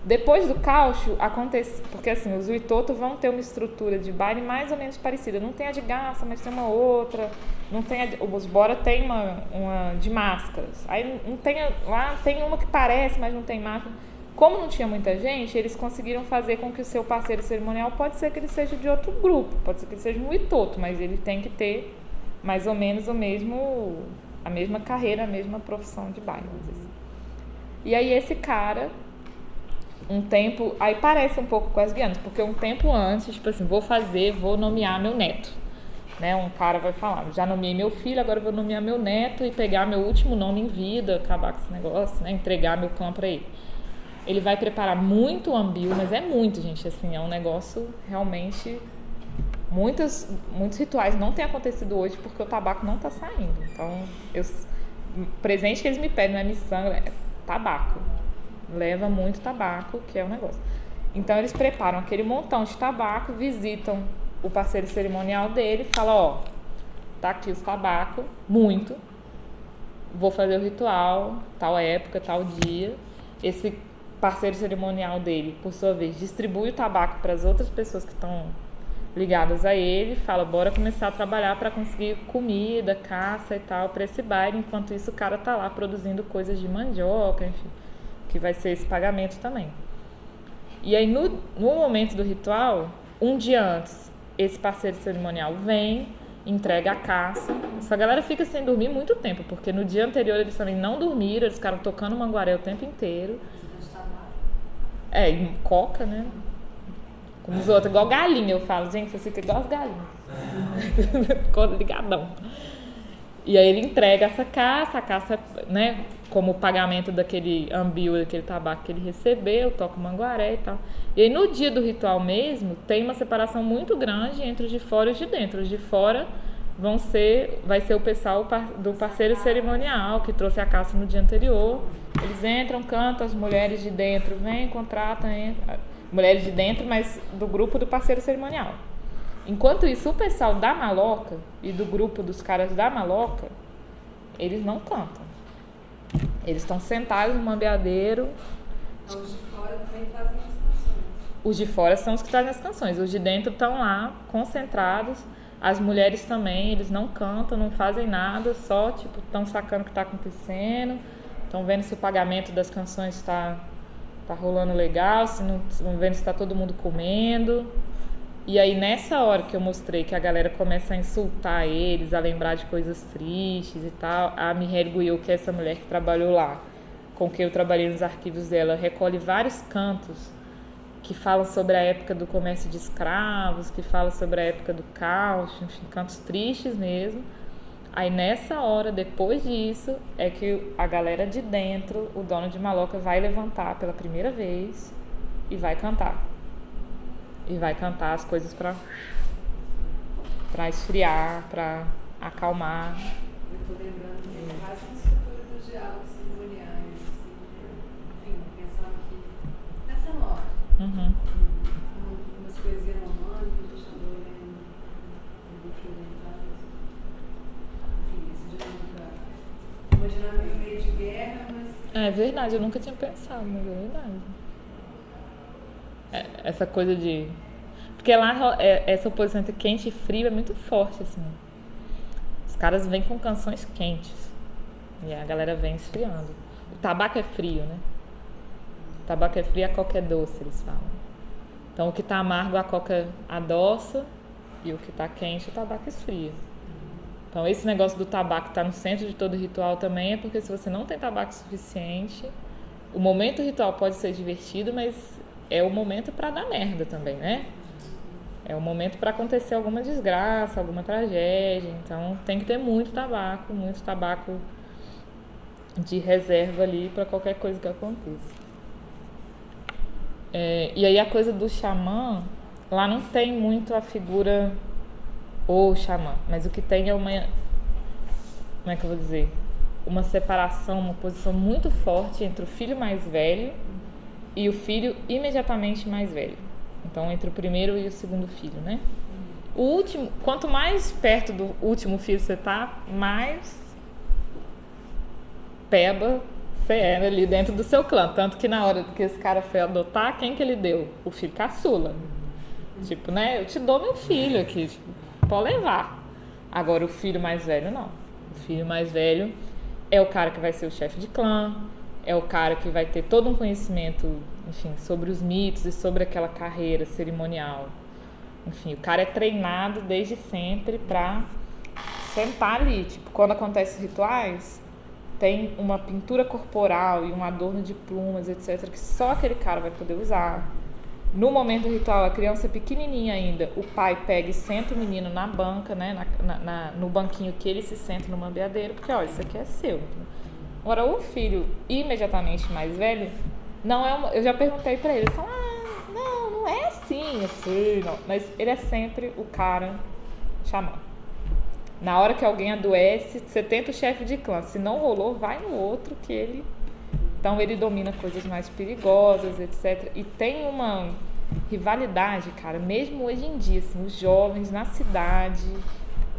Depois do caucho, acontece... Porque, assim, os Uitoto vão ter uma estrutura de baile mais ou menos parecida. Não tem a de garça, mas tem uma outra. Não tem os Bora tem uma de máscaras. Aí não tem... Lá tem uma que parece, mas não tem máscara. Como não tinha muita gente, eles conseguiram fazer com que o seu parceiro cerimonial, pode ser que ele seja de outro grupo, pode ser que ele seja um Uitoto, mas ele tem que ter mais ou menos a mesma carreira, a mesma profissão de baile, vamos dizer assim. E aí esse cara, um tempo, aí parece um pouco com as guianas, porque um tempo antes, tipo assim, vou nomear meu neto, né? Um cara vai falar, já nomeei meu filho, agora eu vou nomear meu neto e pegar meu último nome em vida, acabar com esse negócio, né? Entregar meu clã pra ele. Ele vai preparar muito ambil, mas é muito, gente, assim, é um negócio realmente... Muitos rituais não têm acontecido hoje porque o tabaco não tá saindo. Então, o presente que eles me pedem não é miçanga, é tabaco. Leva muito tabaco, que é um negócio. Então, eles preparam aquele montão de tabaco, visitam o parceiro cerimonial dele e falam, ó, tá aqui os tabacos, muito, vou fazer o ritual, tal época, tal dia. Esse parceiro cerimonial dele, por sua vez, distribui o tabaco para as outras pessoas que estão ligadas a ele, fala, bora começar a trabalhar para conseguir comida, caça e tal para esse baile, enquanto isso o cara tá lá produzindo coisas de mandioca, enfim, que vai ser esse pagamento também. E aí no momento do ritual, um dia antes, esse parceiro cerimonial vem, entrega a caça. Essa galera fica sem dormir muito tempo, porque no dia anterior eles também não dormiram, eles ficaram tocando manguaré o tempo inteiro. E coca, né? Como os outros, igual galinha, eu falo, gente, você fica igual as galinhas. Ficou ligadão. E aí ele entrega essa caça, né, como pagamento daquele ambil, daquele tabaco que ele recebeu, toca o manguaré e tal. E aí no dia do ritual mesmo, tem uma separação muito grande entre os de fora e os de dentro. Os de fora vai ser o pessoal do parceiro cerimonial, que trouxe a caça no dia anterior. Eles entram, cantam, as mulheres de dentro vêm, contratam, mulheres de dentro, mas do grupo do parceiro cerimonial. Enquanto isso, o pessoal da maloca e do grupo dos caras da maloca, eles não cantam. Eles estão sentados no mambeadeiro. Então, os de fora também trazem as canções. Os de fora são os que trazem as canções. Os de dentro estão lá, concentrados. As mulheres também, eles não cantam, não fazem nada, só tipo estão sacando o que está acontecendo, estão vendo se o pagamento das canções está rolando legal, se não, estão vendo se está todo mundo comendo. E aí nessa hora que eu mostrei que a galera começa a insultar eles, a lembrar de coisas tristes e tal, a Mireille Guyot, que é essa mulher que trabalhou lá, com quem eu trabalhei nos arquivos dela, recolhe vários cantos que falam sobre a época do comércio de escravos, que falam sobre a época do caos, enfim, cantos tristes mesmo. Aí nessa hora, depois disso, é que a galera de dentro, o dono de maloca, vai levantar pela primeira vez e vai cantar. E vai cantar as coisas pra esfriar, pra acalmar. Eu tô lembrando de quase uma estrutura dos diálogos cerimoniais, assim, enfim, pensando aqui nessa hora. Umas poesias românticas, deixa eu ver, enfim, essa dinâmica, uma dinâmica meio de guerra, mas... É verdade, eu nunca tinha pensado, mas é verdade. Essa coisa de... Porque lá essa oposição entre quente e frio é muito forte, assim. Os caras vêm com canções quentes e a galera vem esfriando. O tabaco é frio, né? O tabaco é frio, a coca é doce, eles falam. Então o que tá amargo, a coca adoça, e o que tá quente, o tabaco esfria. Então esse negócio do tabaco que tá no centro de todo ritual também é porque se você não tem tabaco suficiente, o momento ritual pode ser divertido, mas é o momento para dar merda também, né? É o momento para acontecer alguma desgraça, alguma tragédia. Então tem que ter muito tabaco de reserva ali para qualquer coisa que aconteça. E aí a coisa do xamã, lá não tem muito a figura ou xamã, mas o que tem é uma, como é que eu vou dizer? Uma separação, uma posição muito forte entre o filho mais velho e o filho imediatamente mais velho. Então, entre o primeiro e o segundo filho, né? O último, quanto mais perto do último filho você tá, mais peba você é ali dentro do seu clã. Tanto que na hora que esse cara foi adotar, quem que ele deu? O filho caçula. Tipo, né? Eu te dou meu filho aqui, tipo, pode levar. Agora, o filho mais velho, não. O filho mais velho é o cara que vai ser o chefe de clã, é o cara que vai ter todo um conhecimento, enfim, sobre os mitos e sobre aquela carreira cerimonial. Enfim, o cara é treinado desde sempre pra sentar ali. Tipo, quando acontecem rituais, tem uma pintura corporal e um adorno de plumas, etc., que só aquele cara vai poder usar. No momento do ritual, a criança é pequenininha ainda, o pai pega e senta o menino na banca, né, no banquinho que ele se senta no mambeadeiro, porque, ó, isso aqui é seu. Agora, o filho imediatamente mais velho, não é eu já perguntei pra ele, ele fala, não é assim, não. Mas ele é sempre o cara xamã. Na hora que alguém adoece, você tenta o chefe de clã. Se não rolou, vai no outro que ele... Então ele domina coisas mais perigosas, etc. E tem uma rivalidade, cara, mesmo hoje em dia, assim, os jovens na cidade,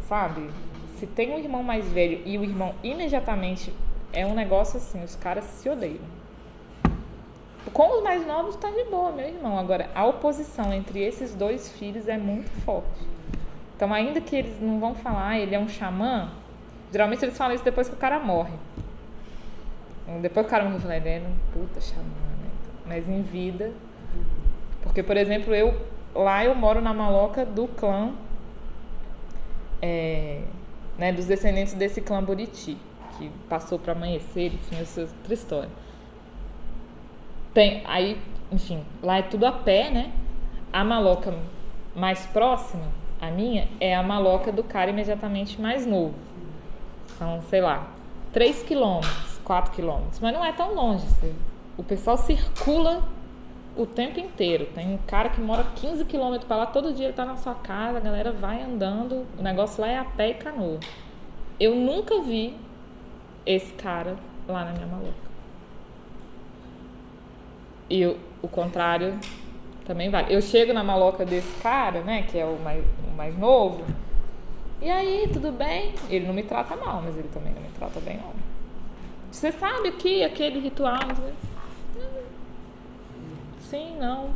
sabe? Se tem um irmão mais velho e o irmão imediatamente é um negócio assim, os caras se odeiam. Com os mais novos tá de boa, meu irmão. Agora, a oposição entre esses dois filhos é muito forte. Então, ainda que eles não vão falar, ele é um xamã, geralmente eles falam isso depois que o cara morre. Depois que o cara morre, eu falei, ele é um puta xamã, né? Mas em vida... Porque, por exemplo, eu moro na maloca do clã, né, dos descendentes desse clã Buriti, que passou para amanhecer, enfim, essa outra história. Aí, enfim, lá é tudo a pé, né? A maloca mais próxima, a minha, é a maloca do cara imediatamente mais novo. São, sei lá, 3 quilômetros, 4 quilômetros, mas não é tão longe. O pessoal circula o tempo inteiro. Tem um cara que mora 15 quilômetros para lá, todo dia ele tá na sua casa, a galera vai andando, o negócio lá é a pé e canoa. Eu nunca vi esse cara lá na minha maloca. E o contrário também vale. Eu chego na maloca desse cara, né, que é o mais novo, e aí, tudo bem? Ele não me trata mal, mas ele também não me trata bem, não. Você sabe o que? Aquele ritual? Sim, não.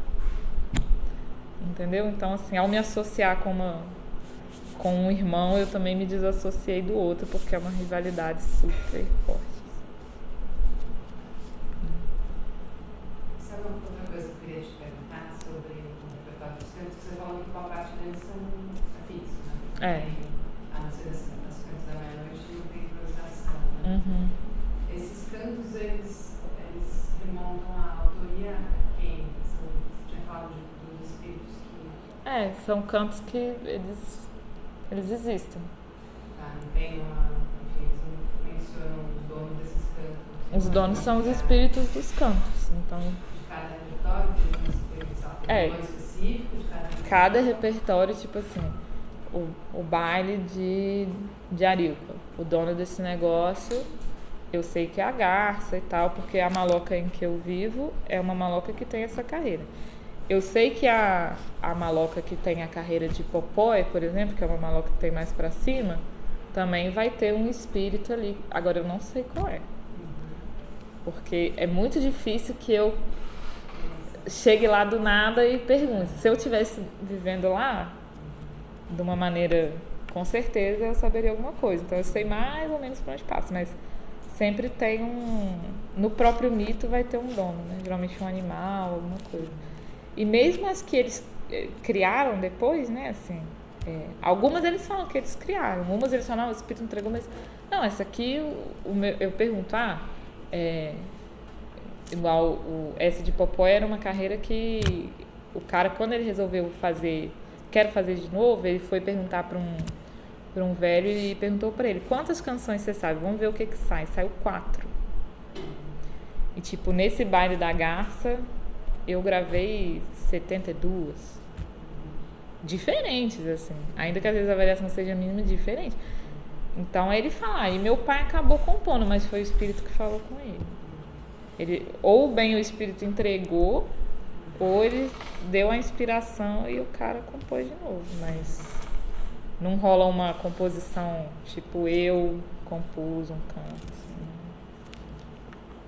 Entendeu? Então, assim, ao me associar com um irmão, eu também me desassociei do outro, porque é uma rivalidade super forte. Sabe uma outra coisa que eu queria te perguntar sobre o repertório dos cantos? Você falou que uma parte deles são fixos, né? A não ser das cantos da meia-noite, não tem improvisação, né? Uhum. Esses cantos, eles remontam à autoria a quem? Você tinha falado dos espíritos que... São cantos que eles existem. Não tem uma... Eles não mencionam os donos desses cantos. Os donos são os espíritos dos cantos, então... De cada repertório, tem um nome específico de cada repertório? Cada repertório, tipo assim, o baile de Arilca, o dono desse negócio, eu sei que é a Garça e tal, porque a maloca em que eu vivo é uma maloca que tem essa carreira. Eu sei que a maloca que tem a carreira de Popói, por exemplo, que é uma maloca que tem mais pra cima, também vai ter um espírito ali. Agora, eu não sei qual é. Porque é muito difícil que eu chegue lá do nada e pergunte. Se eu estivesse vivendo lá, de uma maneira, com certeza, eu saberia alguma coisa. Então, eu sei mais ou menos pra onde passa, mas sempre tem no próprio mito vai ter um dono, né? Geralmente um animal, alguma coisa. E mesmo as que eles criaram depois, né, assim, algumas eles falam que eles criaram, umas eles falam, o espírito entregou, mas não, essa aqui, eu pergunto, igual essa de Popó era uma carreira que o cara, quando ele resolveu quero fazer de novo, ele foi perguntar para um velho e perguntou para ele, quantas canções você sabe? Vamos ver o que sai. Saiu 4. E tipo, nesse baile da Garça, eu gravei 72. Diferentes, assim. Ainda que às vezes a variação seja mínima, diferente. Então ele fala, e meu pai acabou compondo, mas foi o espírito que falou com ele. Ou bem o espírito entregou, ou ele deu a inspiração e o cara compôs de novo, mas não rola uma composição tipo eu compus um canto. Assim.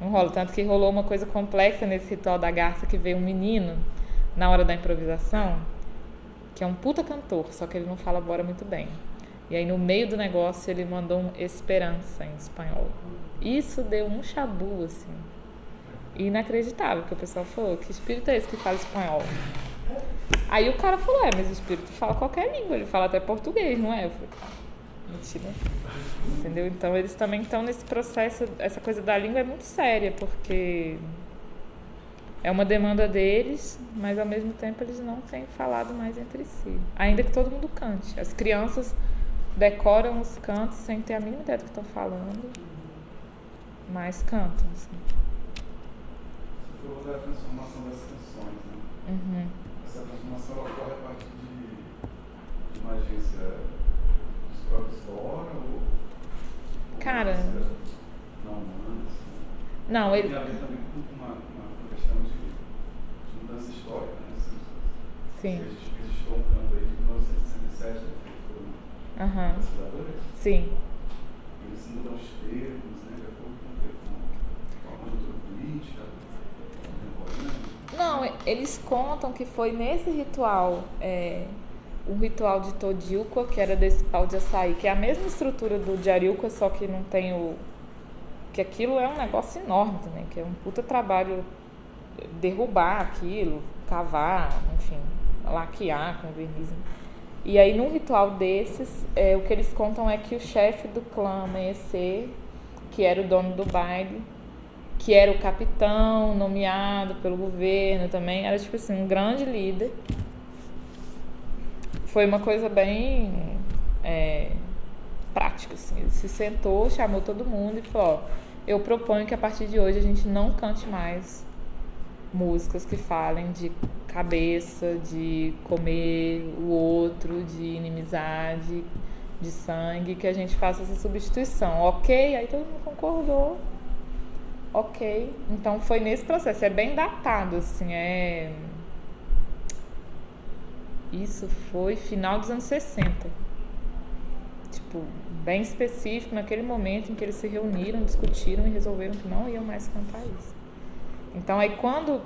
Não rola, tanto que rolou uma coisa complexa nesse ritual da Garça, que veio um menino na hora da improvisação, que é um puta cantor, só que ele não fala bora muito bem. E aí no meio do negócio ele mandou um esperança em espanhol. Isso deu um chabu, assim, inacreditável, que o pessoal falou, que espírito é esse que fala espanhol? Aí o cara falou, mas o espírito fala qualquer língua, ele fala até português, não é? Eu falei, Mentira. Entendeu? Então eles também estão nesse processo, essa coisa da língua é muito séria, porque é uma demanda deles, mas ao mesmo tempo eles não têm falado mais entre si. Ainda que todo mundo cante. As crianças decoram os cantos sem ter a mínima ideia do que estão falando, mas cantam, assim. Você falou da transformação das canções, né? Essa transformação ela ocorre a partir de uma agência dos próprios Bora ou Cara, não humanas? não, ele... Tem a ver também com uma questão de mudança histórica, né? Sim. Existiu um canto aí de 1967, feito por pesquisadores. Sim. Eles mudam os termos, né? De acordo com a conjuntura política contemporânea. Não, eles contam que foi nesse ritual, um ritual de Todilqua, que era desse pau de açaí, que é a mesma estrutura do de Ariuca, só que não tem o... que aquilo é um negócio enorme também, que é um puta trabalho derrubar aquilo, cavar, enfim, laquear com verniz. E aí, num ritual desses, o que eles contam é que o chefe do clã Amanhecer, que era o dono do baile, que era o capitão nomeado pelo governo também, era tipo assim, um grande líder. Foi uma coisa bem prática, assim. Ele se sentou, chamou todo mundo e falou, eu proponho que a partir de hoje a gente não cante mais músicas que falem de cabeça, de comer o outro, de inimizade, de sangue, que a gente faça essa substituição. Ok? Aí todo mundo concordou. Ok. Então foi nesse processo. É bem datado, assim. Isso foi final dos anos 60. Tipo, bem específico, naquele momento em que eles se reuniram, discutiram e resolveram que não iam mais cantar isso. Então aí quando...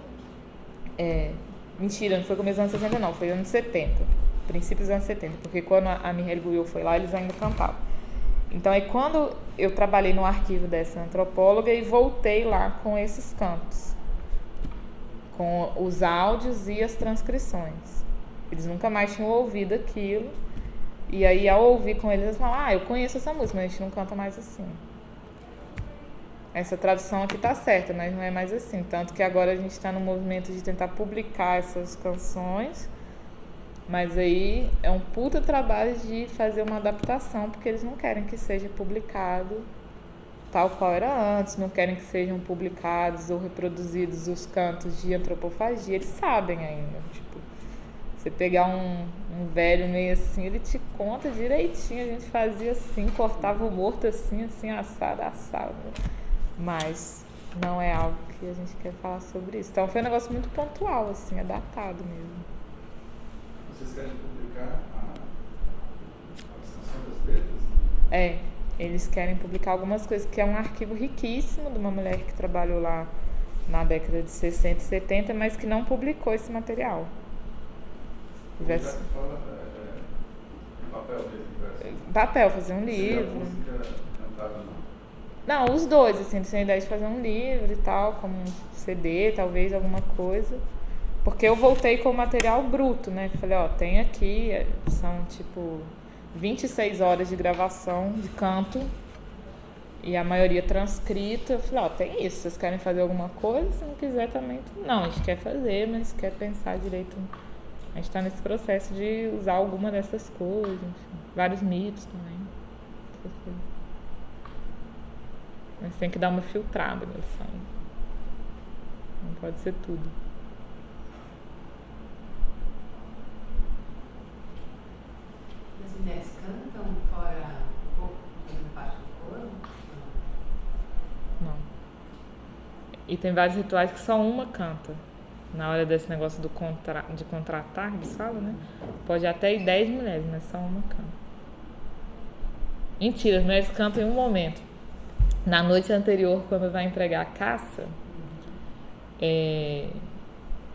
mentira, não foi começo dos anos 60 não, foi anos 70. Princípios dos anos 70, porque quando a Mireille Guiot foi lá, eles ainda cantavam. Então aí quando eu trabalhei no arquivo dessa antropóloga e voltei lá com esses cantos, com os áudios e as transcrições. Eles nunca mais tinham ouvido aquilo. E aí ao ouvir com eles, eles falaram, eu conheço essa música, mas a gente não canta mais assim. Essa tradução aqui tá certa, mas não é mais assim. Tanto que agora a gente está no movimento de tentar publicar essas canções, mas aí é um puta trabalho de fazer uma adaptação, porque eles não querem que seja publicado tal qual era antes, não querem que sejam publicados ou reproduzidos os cantos de antropofagia. Eles sabem ainda, tipo, você pegar um velho meio assim, ele te conta direitinho, a gente fazia assim, cortava o morto assim, assado. Mas não é algo que a gente quer falar sobre isso. Então foi um negócio muito pontual, assim, é datado mesmo. Vocês querem publicar a extensão das letras? Eles querem publicar algumas coisas, que é um arquivo riquíssimo de uma mulher que trabalhou lá na década de 60 e 70, mas que não publicou esse material. Já que fala em papel mesmo? Papel, fazer um livro. livro. Música cantada não, os dois, assim, eles têm a ideia de fazer um livro e tal, como um CD, talvez, alguma coisa. Porque eu voltei com o material bruto, né? Falei, tem aqui, são tipo 26 horas de gravação de canto e a maioria transcrita. Eu falei, tem isso, vocês querem fazer alguma coisa? Se não quiser também, não, a gente quer fazer, mas quer pensar direito. A gente tá nesse processo de usar alguma dessas coisas, enfim, vários mitos também, essas coisas. Mas tem que dar uma filtrada nele, sabe? Não pode ser tudo. As mulheres cantam fora um pouco da parte do coro? Não. E tem vários rituais que só uma canta. Na hora desse negócio de contratar, eles falam, né? Pode até ir 10 mulheres, mas só uma canta. Mentira, as mulheres cantam em um momento. Na noite anterior, quando vai entregar a caça,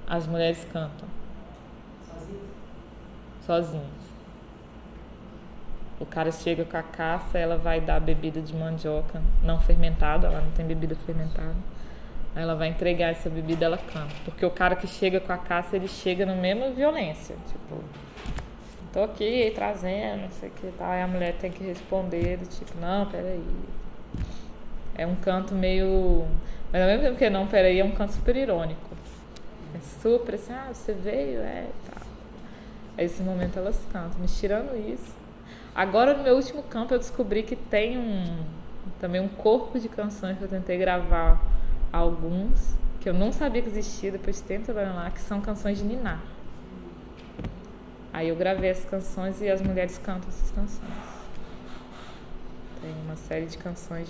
as mulheres cantam. Sozinhas. O cara chega com a caça, ela vai dar bebida de mandioca não fermentada, ela não tem bebida fermentada. Aí ela vai entregar essa bebida, ela canta. Porque o cara que chega com a caça, ele chega na mesma violência. Tipo, tô aqui trazendo, não sei o que tal. Aí a mulher tem que responder, tipo, não, peraí. É um canto meio... Mas ao mesmo tempo que não, peraí, é um canto super irônico. É super assim, você veio, tá. Aí esse momento elas cantam. Mas tirando isso... Agora no meu último campo eu descobri que tem também um corpo de canções que eu tentei gravar alguns, que eu não sabia que existia, depois de tempo trabalhando lá, que são canções de niná. Aí eu gravei essas canções e as mulheres cantam essas canções. Tem uma série de canções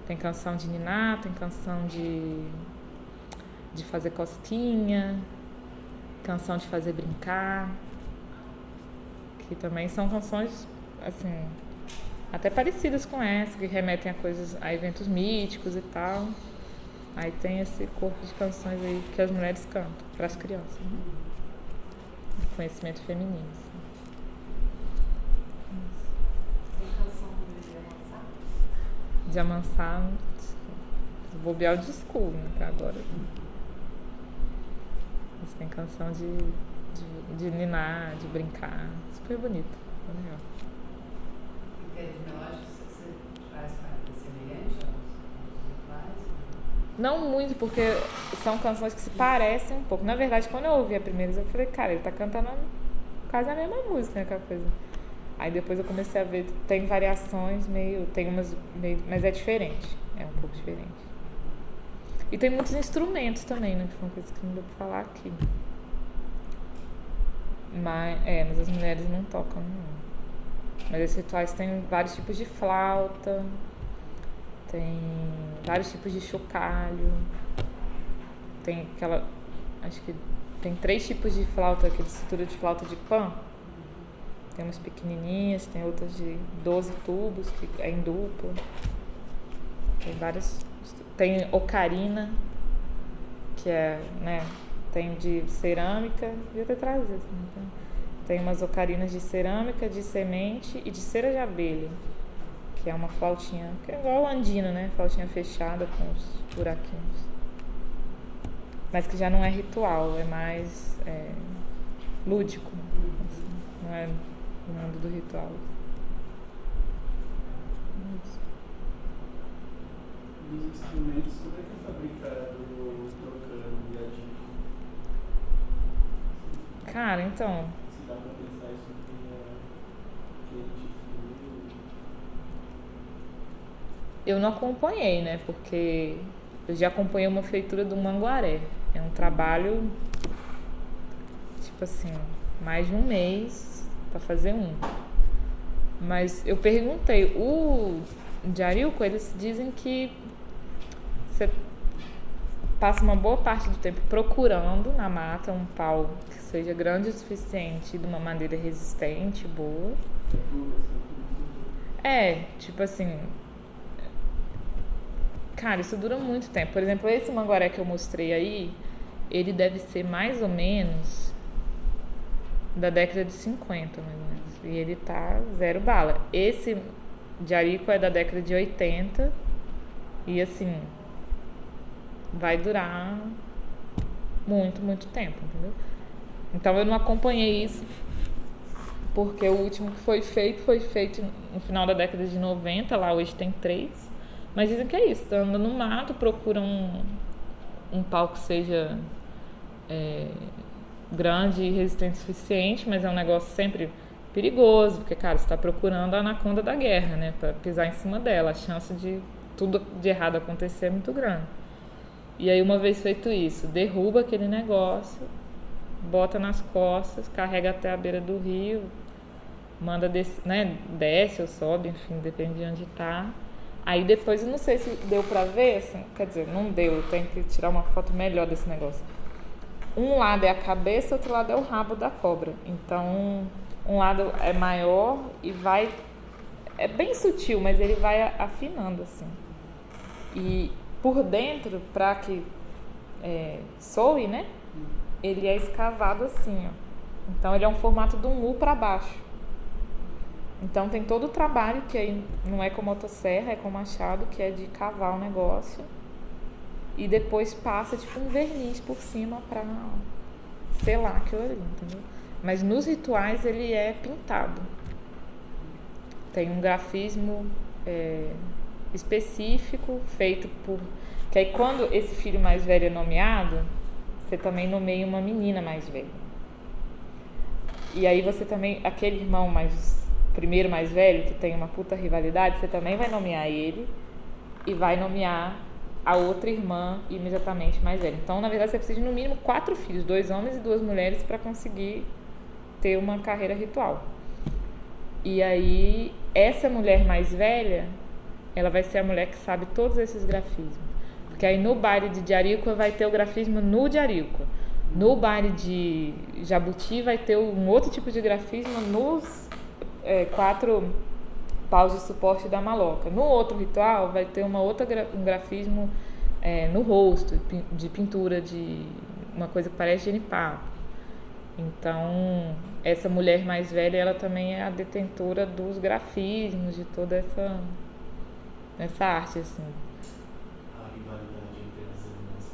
Tem canção de niná, tem canção de fazer cosquinha, canção de fazer brincar, que também são canções, assim, até parecidas com essa, que remetem a eventos míticos e tal. Aí tem esse corpo de canções aí que as mulheres cantam para as crianças, né? Conhecimento feminino. Assim. Tem canção De amansar, bobear o school, né? Até agora. Mas tem canção de ninar, de brincar. Super bonito. Legal. em termos melódicos, você faz semelhante aos rituais? Não muito, porque são canções que se parecem um pouco. Na verdade, quando eu ouvi a primeira vez, eu falei, cara, ele tá cantando quase a mesma música, né, aquela coisa. Aí depois eu comecei a ver, tem variações tem umas meio, mas é diferente, é um pouco diferente. E tem muitos instrumentos também, né, que foi uma coisa que não deu pra falar aqui. Mas as mulheres não tocam, não. Mas esses rituais tem vários tipos de flauta, tem vários tipos de chocalho, tem acho que tem 3 tipos de flauta, aquela estrutura de flauta de pan. Tem umas pequenininhas, tem outras de 12 tubos, que é em dupla. Tem várias. Tem ocarina, que é, né, tem de cerâmica, devia ter trazido. Assim, tem umas ocarinas de cerâmica, de semente e de cera de abelha, que é uma flautinha, que é igual a andina, né? Flautinha fechada com os buraquinhos. Mas que já não é ritual, é mais lúdico, assim, não é no mundo do ritual. Dos instrumentos, como é que é fabricado o trocando e a dica? Cara, então... Se dá pra pensar isso que a gente viu? Eu não acompanhei, né? Porque eu já acompanhei uma feitura do manguaré. É um trabalho, tipo assim, mais de um mês pra fazer um. Mas eu perguntei, o Jariuco, eles dizem que você passa uma boa parte do tempo procurando na mata um pau que seja grande o suficiente, de uma madeira resistente, boa. Tipo assim... Cara, isso dura muito tempo. Por exemplo, esse manguaré que eu mostrei aí, ele deve ser mais ou menos da década de 50, mais ou menos. E ele tá 0 bala. Esse Jarico é da década de 80 e, assim, vai durar muito, muito tempo, entendeu? Então eu não acompanhei isso, porque o último que foi feito no final da década de 90, lá hoje tem 3. Mas dizem que é isso, tá andando no mato, procura um pau que seja grande e resistente o suficiente, mas é um negócio sempre perigoso, porque, cara, você tá procurando a anaconda da guerra, né, pra pisar em cima dela, a chance de tudo de errado acontecer é muito grande. E aí, uma vez feito isso, derruba aquele negócio, bota nas costas, carrega até a beira do rio, manda desce ou sobe, enfim, depende de onde tá. Aí depois, eu não sei se deu pra ver, assim, quer dizer, não deu, eu tenho que tirar uma foto melhor desse negócio. Um lado é a cabeça, outro lado é o rabo da cobra. Então, um lado é maior e é bem sutil, mas ele vai afinando, assim. E por dentro, pra que soe, né, ele é escavado assim, ó. Então, ele é um formato de um U pra baixo. Então tem todo o trabalho, que aí não é com motosserra, é com machado, que é de cavar o negócio. E depois passa tipo um verniz por cima pra selar aquilo ali, entendeu? Mas nos rituais ele é pintado. Tem um grafismo específico feito por... Que aí quando esse filho mais velho é nomeado, você também nomeia uma menina mais velha. E aí você também... Aquele irmão primeiro mais velho, que tem uma puta rivalidade, você também vai nomear ele e vai nomear a outra irmã imediatamente mais velha. Então, na verdade, você precisa de no mínimo 4 filhos, 2 homens e 2 mulheres, para conseguir ter uma carreira ritual. E aí, essa mulher mais velha, ela vai ser a mulher que sabe todos esses grafismos. Porque aí no baile de Diarícoa vai ter o grafismo no Diarícoa. No baile de Jabuti vai ter um outro tipo de grafismo nos 4 paus de suporte da maloca. No outro ritual vai ter um grafismo no rosto, de pintura, de uma coisa que parece genipapo. Então, essa mulher mais velha, ela também é a detentora dos grafismos, de toda essa arte, assim. A rivalidade entre as irmãs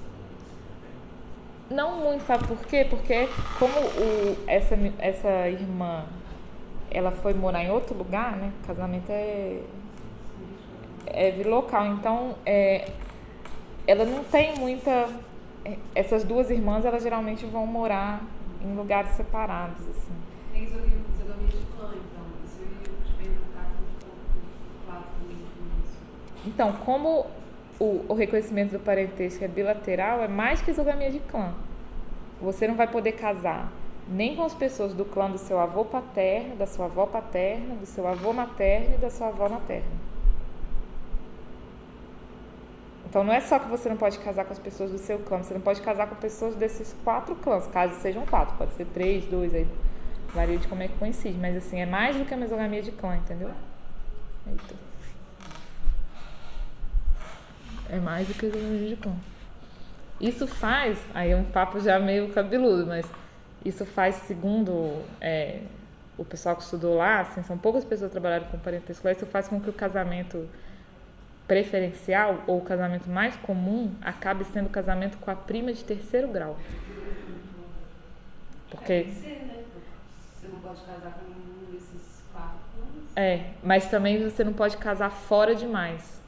também. Não muito, sabe por quê? Porque como essa irmã, ela foi morar em outro lugar, né? O casamento é local, então ela não tem muita... Essas 2 irmãs, elas geralmente vão morar em lugares separados, assim. Tem isonomia de clã, então. Isso eu ia te perguntar como isso. Então, como o reconhecimento do parentesco é bilateral, é mais que isogamia de clã. Você não vai poder casar nem com as pessoas do clã do seu avô paterno, da sua avó paterna, do seu avô materno e da sua avó materna. Então não é só que você não pode casar com as pessoas do seu clã, você não pode casar com pessoas desses 4 clãs, caso sejam 4, pode ser 3, 2, aí varia de como é que coincide, mas assim, é mais do que a mesogamia de clã, entendeu? Eita. É mais do que a mesogamia de clã. Isso faz, aí é um papo já meio cabeludo, mas isso faz, segundo o pessoal que estudou lá, assim, são poucas pessoas que trabalharam com parentesco, isso faz com que o casamento preferencial ou o casamento mais comum acabe sendo o casamento com a prima de 3º grau. Porque... Pode ser, né? Você não pode casar com um desses 4 clãs. Mas também você não pode casar fora demais.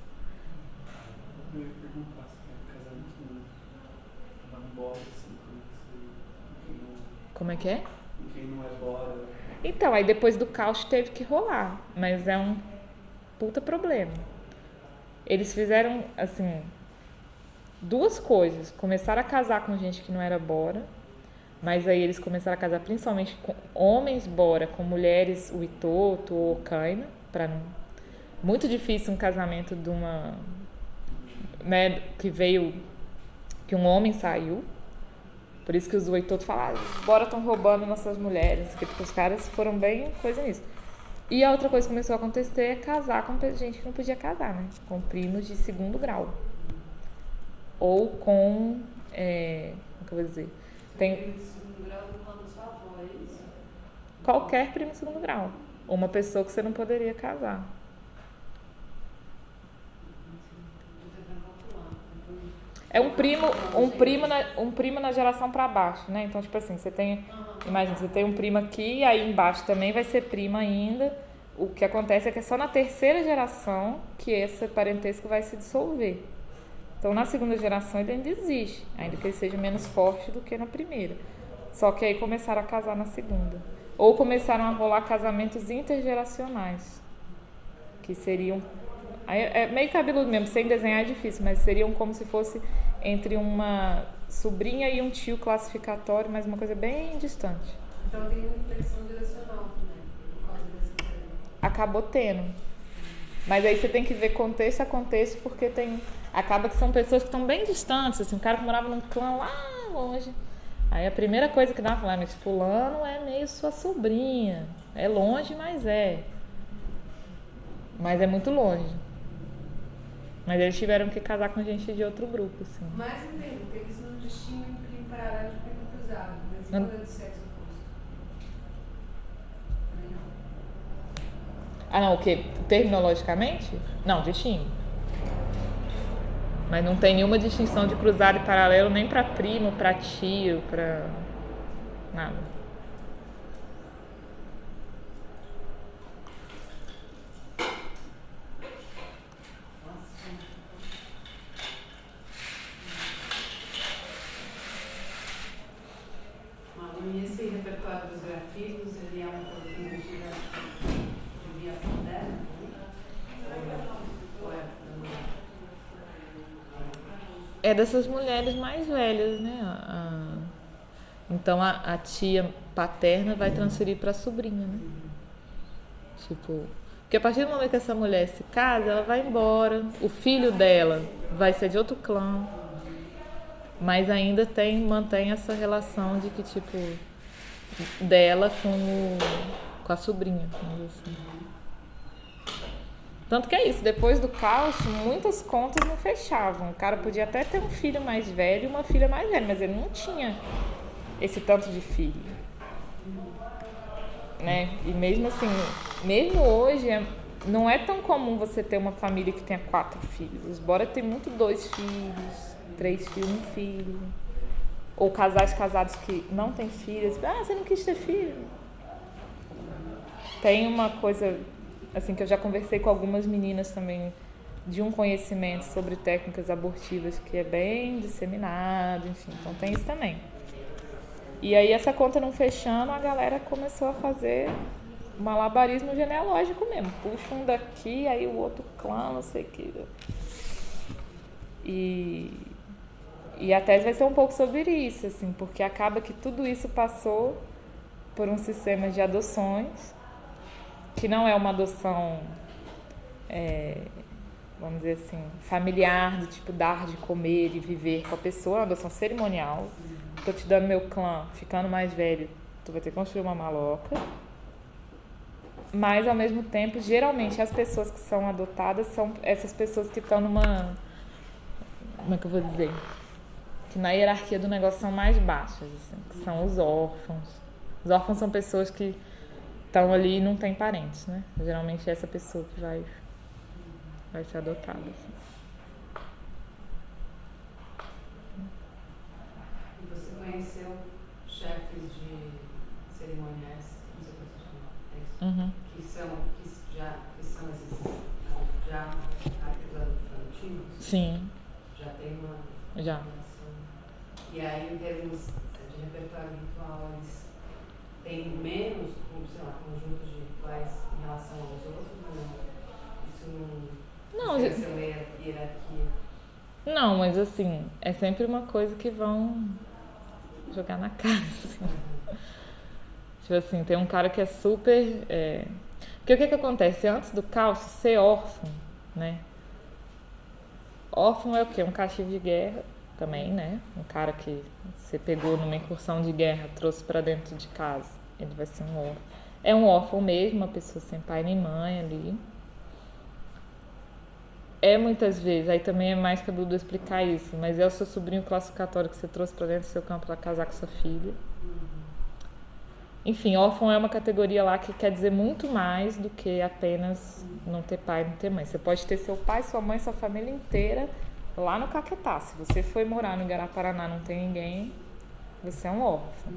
Eu ia perguntar se tem casamento não bora, assim, Como é que é? quem não é bora. Então, aí depois do caos teve que rolar, mas é um puta problema. Eles fizeram, assim, 2 coisas. Começaram a casar com gente que não era bora, mas aí eles começaram a casar principalmente com homens bora, com mulheres uitoto ou caina, para não... Muito difícil um casamento de uma... Né, que um homem saiu. Por isso que os uitoto falaram, os bora estão roubando nossas mulheres, porque os caras foram bem coisa nisso. E a outra coisa que começou a acontecer é casar com gente que não podia casar, né? Com primos de 2º grau. Ou com... como que eu vou dizer? Primo de 2º grau do clã da sua avó, é isso? Qualquer primo de 2º grau. Ou uma pessoa que você não poderia casar. É um primo na geração para baixo, né? Então, tipo assim, você tem... Imagina, você tem um primo aqui e aí embaixo também vai ser primo ainda. O que acontece é que é só na 3ª geração que esse parentesco vai se dissolver. Então, na 2ª geração ele ainda existe, ainda que ele seja menos forte do que na primeira. Só que aí começaram a casar na 2ª. Ou começaram a rolar casamentos intergeracionais, que seriam... É meio cabeludo mesmo, sem desenhar é difícil, mas seriam como se fosse entre uma sobrinha e um tio classificatório, mas uma coisa bem distante. Então tem uma inflexão geracional também, por causa dessa coisa. Acabou tendo. Mas aí você tem que ver contexto a contexto, porque tem... Acaba que são pessoas que estão bem distantes, assim, um cara que morava num clã lá longe. Aí a primeira coisa que dá pra falar, mas fulano é meio sua sobrinha. É longe, mas é. Mas é muito longe. Mas eles tiveram que casar com gente de outro grupo, assim. Mas entendo, porque eles não distinguem primo paralelo de primo cruzado, mas e quando é do sexo oposto? Também não. Ah, não, o quê? Terminologicamente? Não, distingue. Mas não tem nenhuma distinção de cruzado e paralelo nem pra primo, pra tio, pra... nada. E esse repertório dos grafismos, ele é um pouquinho de via moderna? Ou É dessas mulheres mais velhas, né? Então a tia paterna vai transferir para a sobrinha, né? Tipo, porque a partir do momento que essa mulher se casa, ela vai embora, o filho dela vai ser de outro clã, mas ainda mantém essa relação de que, tipo, dela com a sobrinha, assim. Tanto que é isso, depois do caos, muitas contas não fechavam. O cara podia até ter um filho mais velho e uma filha mais velha, mas ele não tinha esse tanto de filho. Né? E mesmo assim, mesmo hoje, não é tão comum você ter uma família que tenha 4 filhos. Os Bora tem muito 2 filhos, 3 filhos, 1 filho. Ou casais casados que não têm filhos. Você não quis ter filho. Tem uma coisa, assim, que eu já conversei com algumas meninas também, de um conhecimento sobre técnicas abortivas que é bem disseminado, enfim. Então tem isso também. E aí essa conta não fechando, a galera começou a fazer malabarismo genealógico mesmo. Puxa um daqui, aí o outro clã, não sei o que. E a tese vai ser um pouco sobre isso, assim, porque acaba que tudo isso passou por um sistema de adoções, que não é uma adoção, vamos dizer assim, familiar, do tipo dar de comer e viver com a pessoa, é uma adoção cerimonial. Tô te dando meu clã, ficando mais velho, tu vai ter que construir uma maloca. Mas, ao mesmo tempo, geralmente as pessoas que são adotadas são essas pessoas que estão numa... Como é que eu vou dizer? Que na hierarquia do negócio são mais baixas, assim, que são os órfãos. Os órfãos são pessoas que estão ali e não têm parentes, né? Geralmente é essa pessoa que vai ser adotada, assim. Você conheceu chefes de cerimoniais, não sei como se chama, Uhum. que são esses já acusados infantis? Sim. Já tem uma Já. relação. E aí, em termos de repertório ritual, eles têm menos, sei lá, conjuntos de rituais em relação aos outros? Não, Não, essa hierarquia. não, mas assim, é sempre uma coisa que vão jogar na cara, assim. Tipo assim, tem um cara que é super... Porque o que acontece? Antes do caos, ser órfão, né? Órfão é o quê? Um cativo de guerra também, né? Um cara que você pegou numa incursão de guerra, trouxe pra dentro de casa. Ele vai ser um órfão. É um órfão mesmo, uma pessoa sem pai nem mãe ali. Muitas vezes, aí também é mais cabeludo explicar isso, mas é o seu sobrinho classificatório que você trouxe pra dentro do seu campo pra casar com sua filha. Enfim, órfão é uma categoria lá que quer dizer muito mais do que apenas não ter pai, não ter mãe. Você pode ter seu pai, sua mãe, sua família inteira lá no Caquetá. Se você foi morar no Igaraparaná, não tem ninguém, você é um órfão.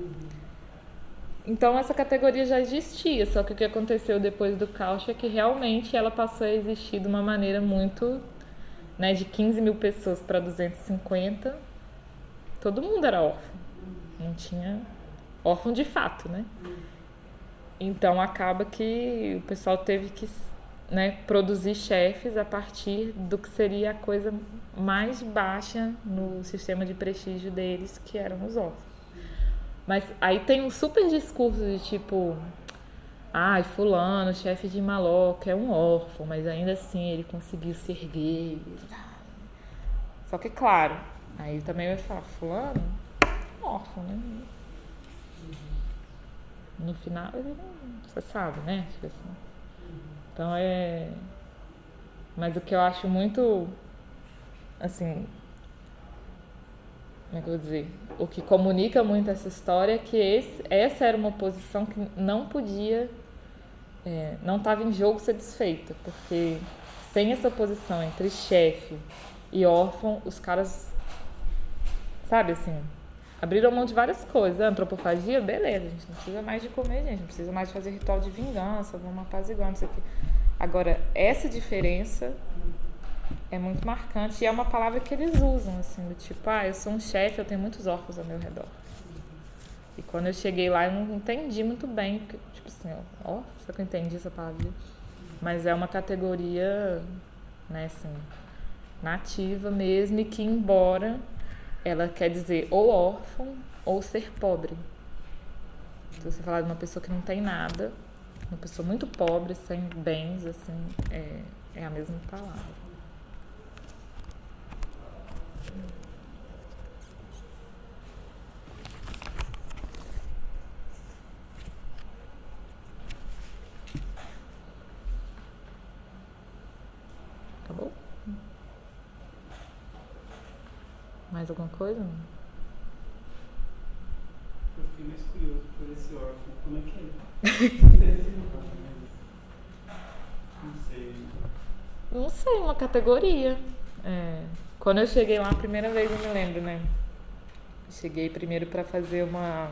Então essa categoria já existia, só que o que aconteceu depois do caos é que realmente ela passou a existir de uma maneira muito, né, de 15 mil pessoas para 250, todo mundo era órfão, não tinha órfão de fato, né? Então acaba que o pessoal teve que, né, produzir chefes a partir do que seria a coisa mais baixa no sistema de prestígio deles, que eram os órfãos. Mas aí tem um super discurso de tipo, fulano, chefe de maloca, é um órfão, mas ainda assim ele conseguiu se erguer. Só que, claro, aí também vai falar, fulano, órfão, né? No final, ele não, você sabe, né? Tipo assim. Então Mas o que eu acho muito, assim, como é que eu vou dizer? O que comunica muito essa história é que essa era uma posição que não podia, não estava em jogo ser desfeita, porque sem essa posição entre chefe e órfão, os caras, sabe assim, abriram mão de várias coisas. Antropofagia, beleza, a gente não precisa mais de comer, gente, não precisa mais de fazer ritual de vingança, vamos apaziguar, não sei o quê. Agora, essa diferença é muito marcante e é uma palavra que eles usam, assim, do tipo, eu sou um chefe, eu tenho muitos órfãos ao meu redor. E quando eu cheguei lá, eu não entendi muito bem, porque, tipo assim, ó, só que eu entendi essa palavra. Mas é uma categoria, né, assim, nativa mesmo, e que embora ela quer dizer ou órfão ou ser pobre. Se você falar de uma pessoa que não tem nada, uma pessoa muito pobre, sem bens, assim, é a mesma palavra. Acabou? Mais alguma coisa? Eu fiquei mais curioso por esse órfão. Como é que é? Não sei. Não sei, uma categoria. Quando eu cheguei lá a primeira vez, eu me lembro, né? Cheguei primeiro para fazer uma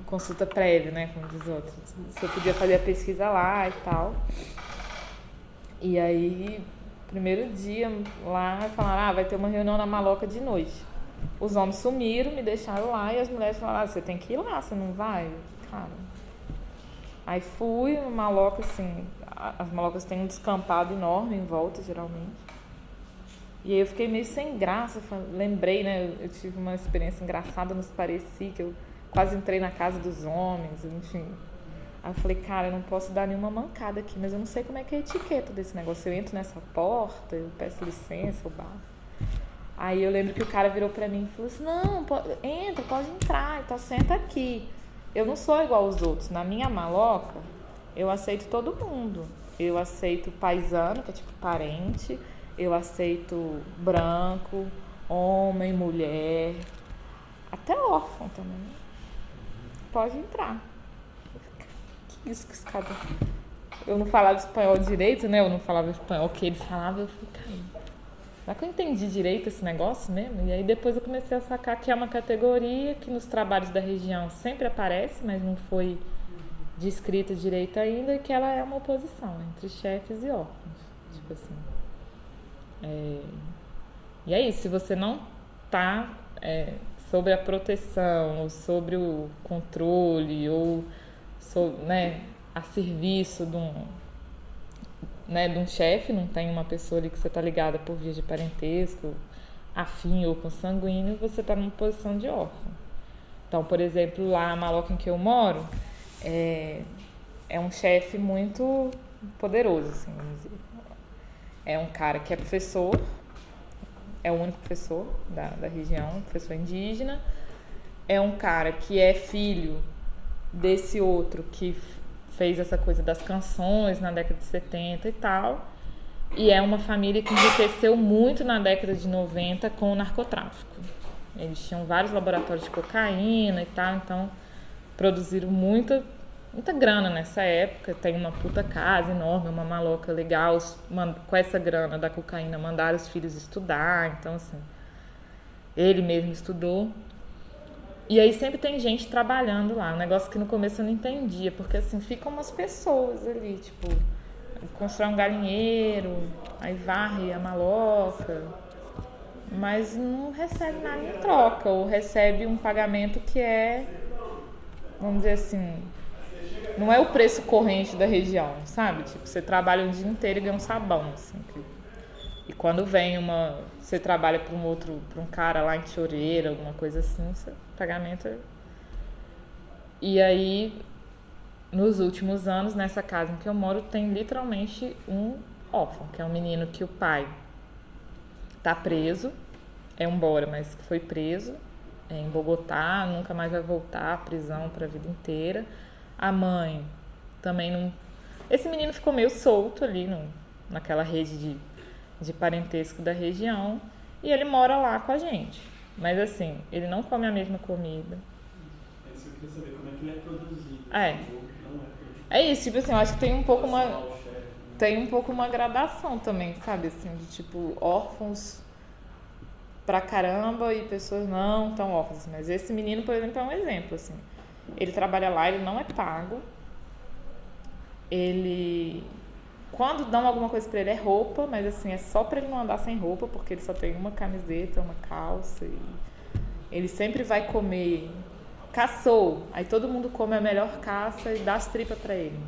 consulta prévia, né, como diz outros. Se eu podia fazer a pesquisa lá e tal. E aí, primeiro dia lá, falaram, vai ter uma reunião na Maloca de noite. Os homens sumiram, me deixaram lá, e as mulheres falaram, você tem que ir lá, você não vai? Cara. Aí fui, uma maloca, assim, as malocas têm um descampado enorme em volta, geralmente. E aí eu fiquei meio sem graça, lembrei, né, eu tive uma experiência engraçada nos Pareci, que eu quase entrei na casa dos homens, enfim. Aí eu falei, cara, eu não posso dar nenhuma mancada aqui, mas eu não sei como é que é a etiqueta desse negócio. Eu entro nessa porta, eu peço licença, eu bato. Aí eu lembro que o cara virou pra mim e falou assim, não, entra, pode entrar, então senta aqui. Eu não sou igual aos outros. Na minha maloca, eu aceito todo mundo. Eu aceito paisano, que é tipo parente. Eu aceito branco, homem, mulher. Até órfão também. Pode entrar. Que isso que os caras... Eu não falava espanhol direito, né? Eu não falava espanhol que eles falavam. Eu falei, cara, será que eu entendi direito esse negócio mesmo? E aí depois eu comecei a sacar que é uma categoria que nos trabalhos da região sempre aparece, mas não foi descrita direito ainda, e que ela é uma oposição entre chefes e órfãos. Tipo assim. E é isso, se você não tá sobre a proteção, ou sobre o controle, ou né, a serviço de um chefe, não tem uma pessoa ali que você está ligada por via de parentesco, afim ou consanguíneo, você está numa posição de órfão. Então, por exemplo, lá na maloca em que eu moro, é um chefe muito poderoso, assim, vamos dizer. É um cara que é professor, é o único professor da região, professor indígena. É um cara que é filho desse outro que fez essa coisa das canções na década de 70 e tal. E é uma família que enriqueceu muito na década de 90 com o narcotráfico. Eles tinham vários laboratórios de cocaína e tal, então produziram muita grana nessa época. Tem uma puta casa enorme, uma maloca legal. Com essa grana da cocaína mandaram os filhos estudar, então assim, ele mesmo estudou. E aí sempre tem gente trabalhando lá, um negócio que no começo eu não entendia, porque assim, ficam umas pessoas ali, tipo, constrói um galinheiro, aí varre a maloca, mas não recebe nada em troca, ou recebe um pagamento que é, vamos dizer assim, não é o preço corrente da região, sabe? Tipo, você trabalha o dia inteiro e ganha um sabão, assim. E quando vem você trabalha para um cara lá em Choreira, alguma coisa assim, o pagamento é... E aí, nos últimos anos, nessa casa em que eu moro, tem literalmente um órfão, que é um menino que o pai tá preso, é um bora, mas que foi preso em Bogotá, nunca mais vai voltar à prisão para a vida inteira. A mãe também não... Esse menino ficou meio solto ali naquela rede de parentesco da região, e ele mora lá com a gente. Mas assim, ele não come a mesma comida. Isso eu queria saber, como é que ele é produzido? É isso, tipo assim, eu acho que tem um pouco uma gradação também, sabe, assim, de tipo, órfãos pra caramba e pessoas não tão órfãs. Mas esse menino, por exemplo, é um exemplo, assim. Ele trabalha lá, ele não é pago. Quando dão alguma coisa pra ele é roupa, mas assim, é só pra ele não andar sem roupa, porque ele só tem uma camiseta, uma calça Ele sempre vai comer, caçou, aí todo mundo come a melhor caça e dá as tripas pra ele.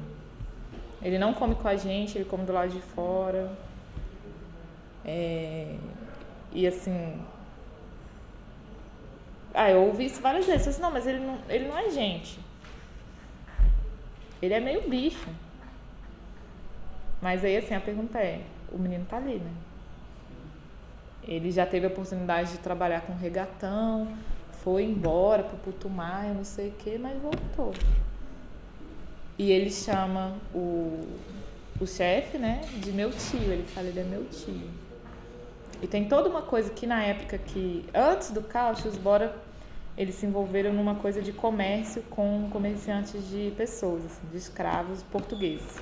Ele não come com a gente, ele come do lado de fora. E assim... eu ouvi isso várias vezes. Eu disse, não, mas ele não é gente. Ele é meio bicho. Mas aí, assim, a pergunta é, o menino tá ali, né? Ele já teve a oportunidade de trabalhar com regatão, foi embora pro Putumayo, não sei o quê, mas voltou. E ele chama o chefe, né, de meu tio. Ele fala, ele é meu tio. E tem toda uma coisa que na época que, antes do Cauchy, os Bora, eles se envolveram numa coisa de comércio com comerciantes de pessoas, assim, de escravos portugueses.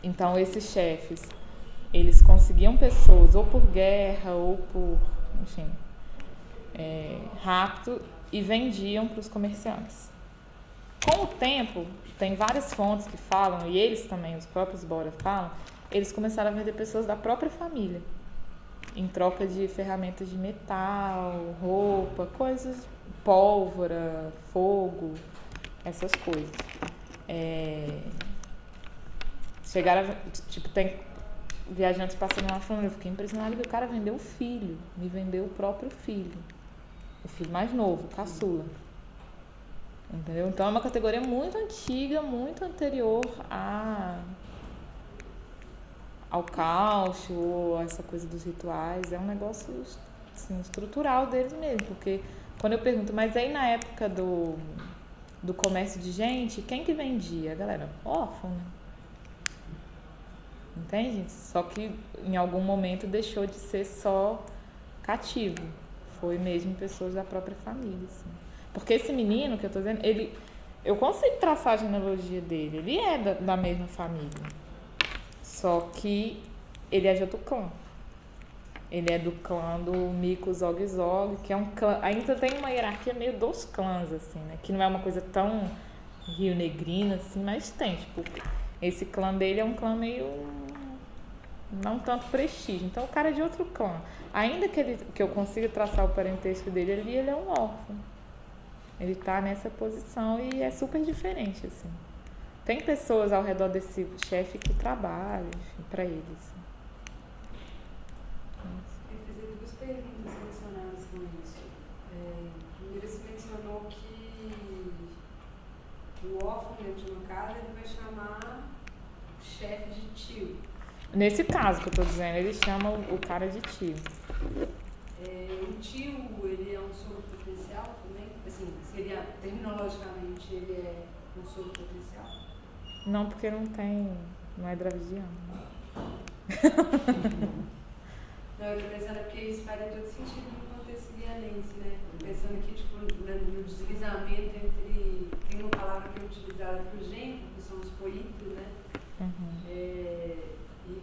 Então, esses chefes, eles conseguiam pessoas ou por guerra ou por, enfim, rapto e vendiam para os comerciantes. Com o tempo, tem várias fontes que falam, e eles também, os próprios Bora falam, eles começaram a vender pessoas da própria família, em troca de ferramentas de metal, roupa, coisas, pólvora, fogo, essas coisas. Chegaram, tipo, tem viajantes passando lá falando, eu fiquei impressionada que o cara vendeu o filho, me vendeu o próprio filho, o filho mais novo, o caçula. Entendeu? Então é uma categoria muito antiga, muito anterior ao Cauchy, ou a essa coisa dos rituais. É um negócio assim, estrutural deles mesmo, porque quando eu pergunto, mas aí na época do comércio de gente, quem que vendia? Galera, órfão, né? Entende? Só que em algum momento deixou de ser só cativo. Foi mesmo pessoas da própria família, assim. Porque esse menino que eu tô dizendo, eu consigo traçar a genealogia dele. Ele é da mesma família. Só que ele é de outro clã. Ele é do clã do Mico Zog Zog, que é um clã... Ainda tem uma hierarquia meio dos clãs, assim, né? Que não é uma coisa tão rio-negrina, assim, mas tem, tipo... Esse clã dele é um clã meio... não tanto prestígio. Então, o cara é de outro clã. Ainda que eu consiga traçar o parentesco dele ali, ele é um órfão. Ele tá nessa posição e é super diferente, assim. Tem pessoas ao redor desse chefe que trabalham, enfim, pra ele, assim. Eu fiz duas perguntas relacionadas com isso. Primeiro, você mencionou que o órfão dentro de uma casa, ele vai chamar o chefe de tio. Nesse caso que eu tô dizendo, ele chama o cara de tio. O tio, ele é um sogro potencial também? Assim, seria, terminologicamente, ele é um sogro potencial? Não, porque não é dravidiano. Não, eu tô pensando porque isso faria todo sentido no contexto guianense, né? Tô pensando aqui, tipo, no deslizamento entre... Tem uma palavra que é utilizada por genro, que são os poitos, né? E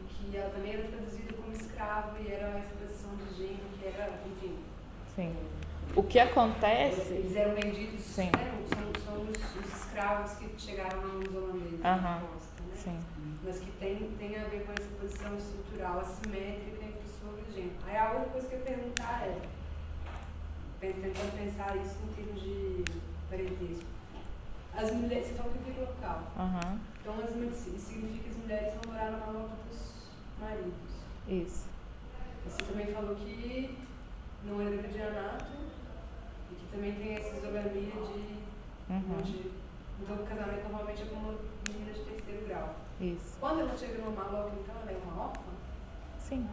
que ela também era traduzida como escravo e era uma expressão de genro que era, enfim... Sim. O que acontece... Eles eram vendidos, sim. Né? São os escravos que chegaram na mão dos holandeses, né? Sim. Mas que tem a ver com essa posição estrutural assimétrica entre o sogro e o genro. Aí a outra coisa que eu ia perguntar tentando pensar isso em termos de parentesco. As mulheres, você falou que fica local. Então isso significa que as mulheres vão morar na malota dos maridos. Isso. Você também falou que não é dravidianato e que também tem essa isogamia de... Então o casamento normalmente é com uma menina de terceiro grau. Isso. Quando ela chega numa malota, então ela é uma órfã? Sim.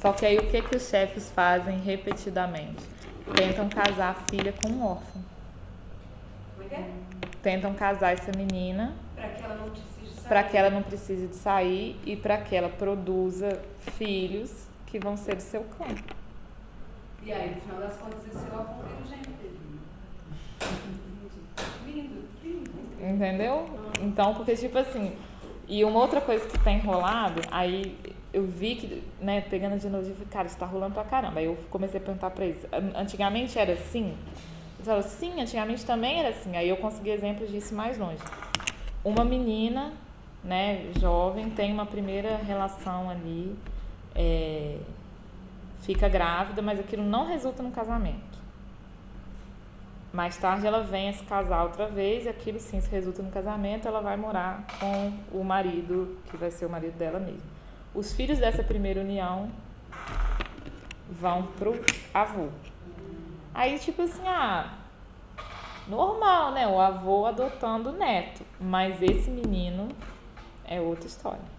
Só que aí o que os chefes fazem repetidamente? Tentam casar a filha com um órfão. Como é que é? Tentam casar essa menina Para que ela não precise sair. Para que ela não precise de sair e para que ela produza filhos que vão ser do seu clã. E aí, no final das contas, esse órfão vira o gênero dele. Lindo. Entendeu? Então, porque tipo assim, e uma outra coisa que tem rolado, aí eu vi que, né, pegando de novo, eu falei, cara, isso tá rolando pra caramba. Aí eu comecei a perguntar pra eles, antigamente era assim? Eles falaram, sim, antigamente também era assim. Aí eu consegui exemplos disso mais longe. Uma menina, né, jovem, tem uma primeira relação ali, fica grávida, mas aquilo não resulta no casamento. Mais tarde ela vem a se casar outra vez e aquilo sim se resulta no casamento, ela vai morar com o marido, que vai ser o marido dela mesmo. Os filhos dessa primeira união vão pro avô. Aí tipo assim, normal, né? O avô adotando o neto, mas esse menino é outra história.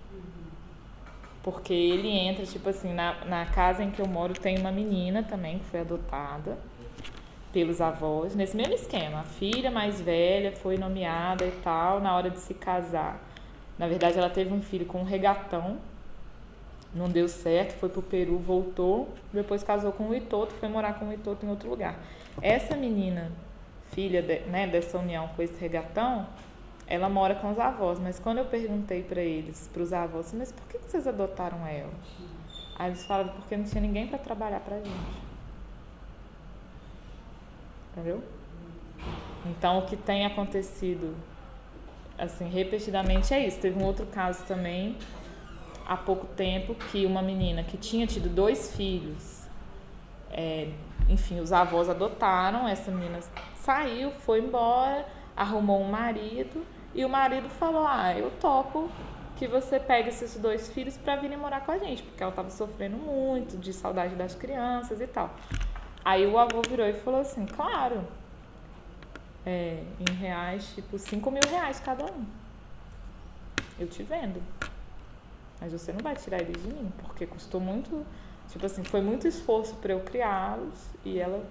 Porque ele entra, tipo assim, na casa em que eu moro tem uma menina também que foi adotada pelos avós, nesse mesmo esquema. A filha mais velha foi nomeada e tal, na hora de se casar. Na verdade, ela teve um filho com um regatão, não deu certo, foi pro Peru, voltou, depois casou com o Itoto, foi morar com o Itoto em outro lugar. Essa menina, filha dessa união com esse regatão, ela mora com os avós, mas quando eu perguntei para eles, para os avós, mas por que vocês adotaram ela? Aí eles falaram, porque não tinha ninguém para trabalhar pra gente. Entendeu? Então, o que tem acontecido, assim, repetidamente é isso. Teve um outro caso também, há pouco tempo, que uma menina que tinha tido 2 filhos, enfim, os avós adotaram, essa menina saiu, foi embora, arrumou um marido, e o marido falou, eu topo que você pegue esses 2 filhos para virem morar com a gente, porque ela estava sofrendo muito, de saudade das crianças e tal. Aí o avô virou e falou assim, claro, em reais, tipo, 5 mil reais cada um. Eu te vendo. Mas você não vai tirar eles de mim, porque custou muito, tipo assim, foi muito esforço para eu criá-los e ela,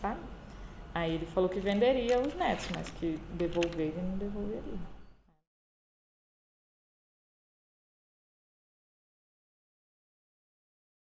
sabe? Aí ele falou que venderia os netos, mas que devolver ele não devolveria.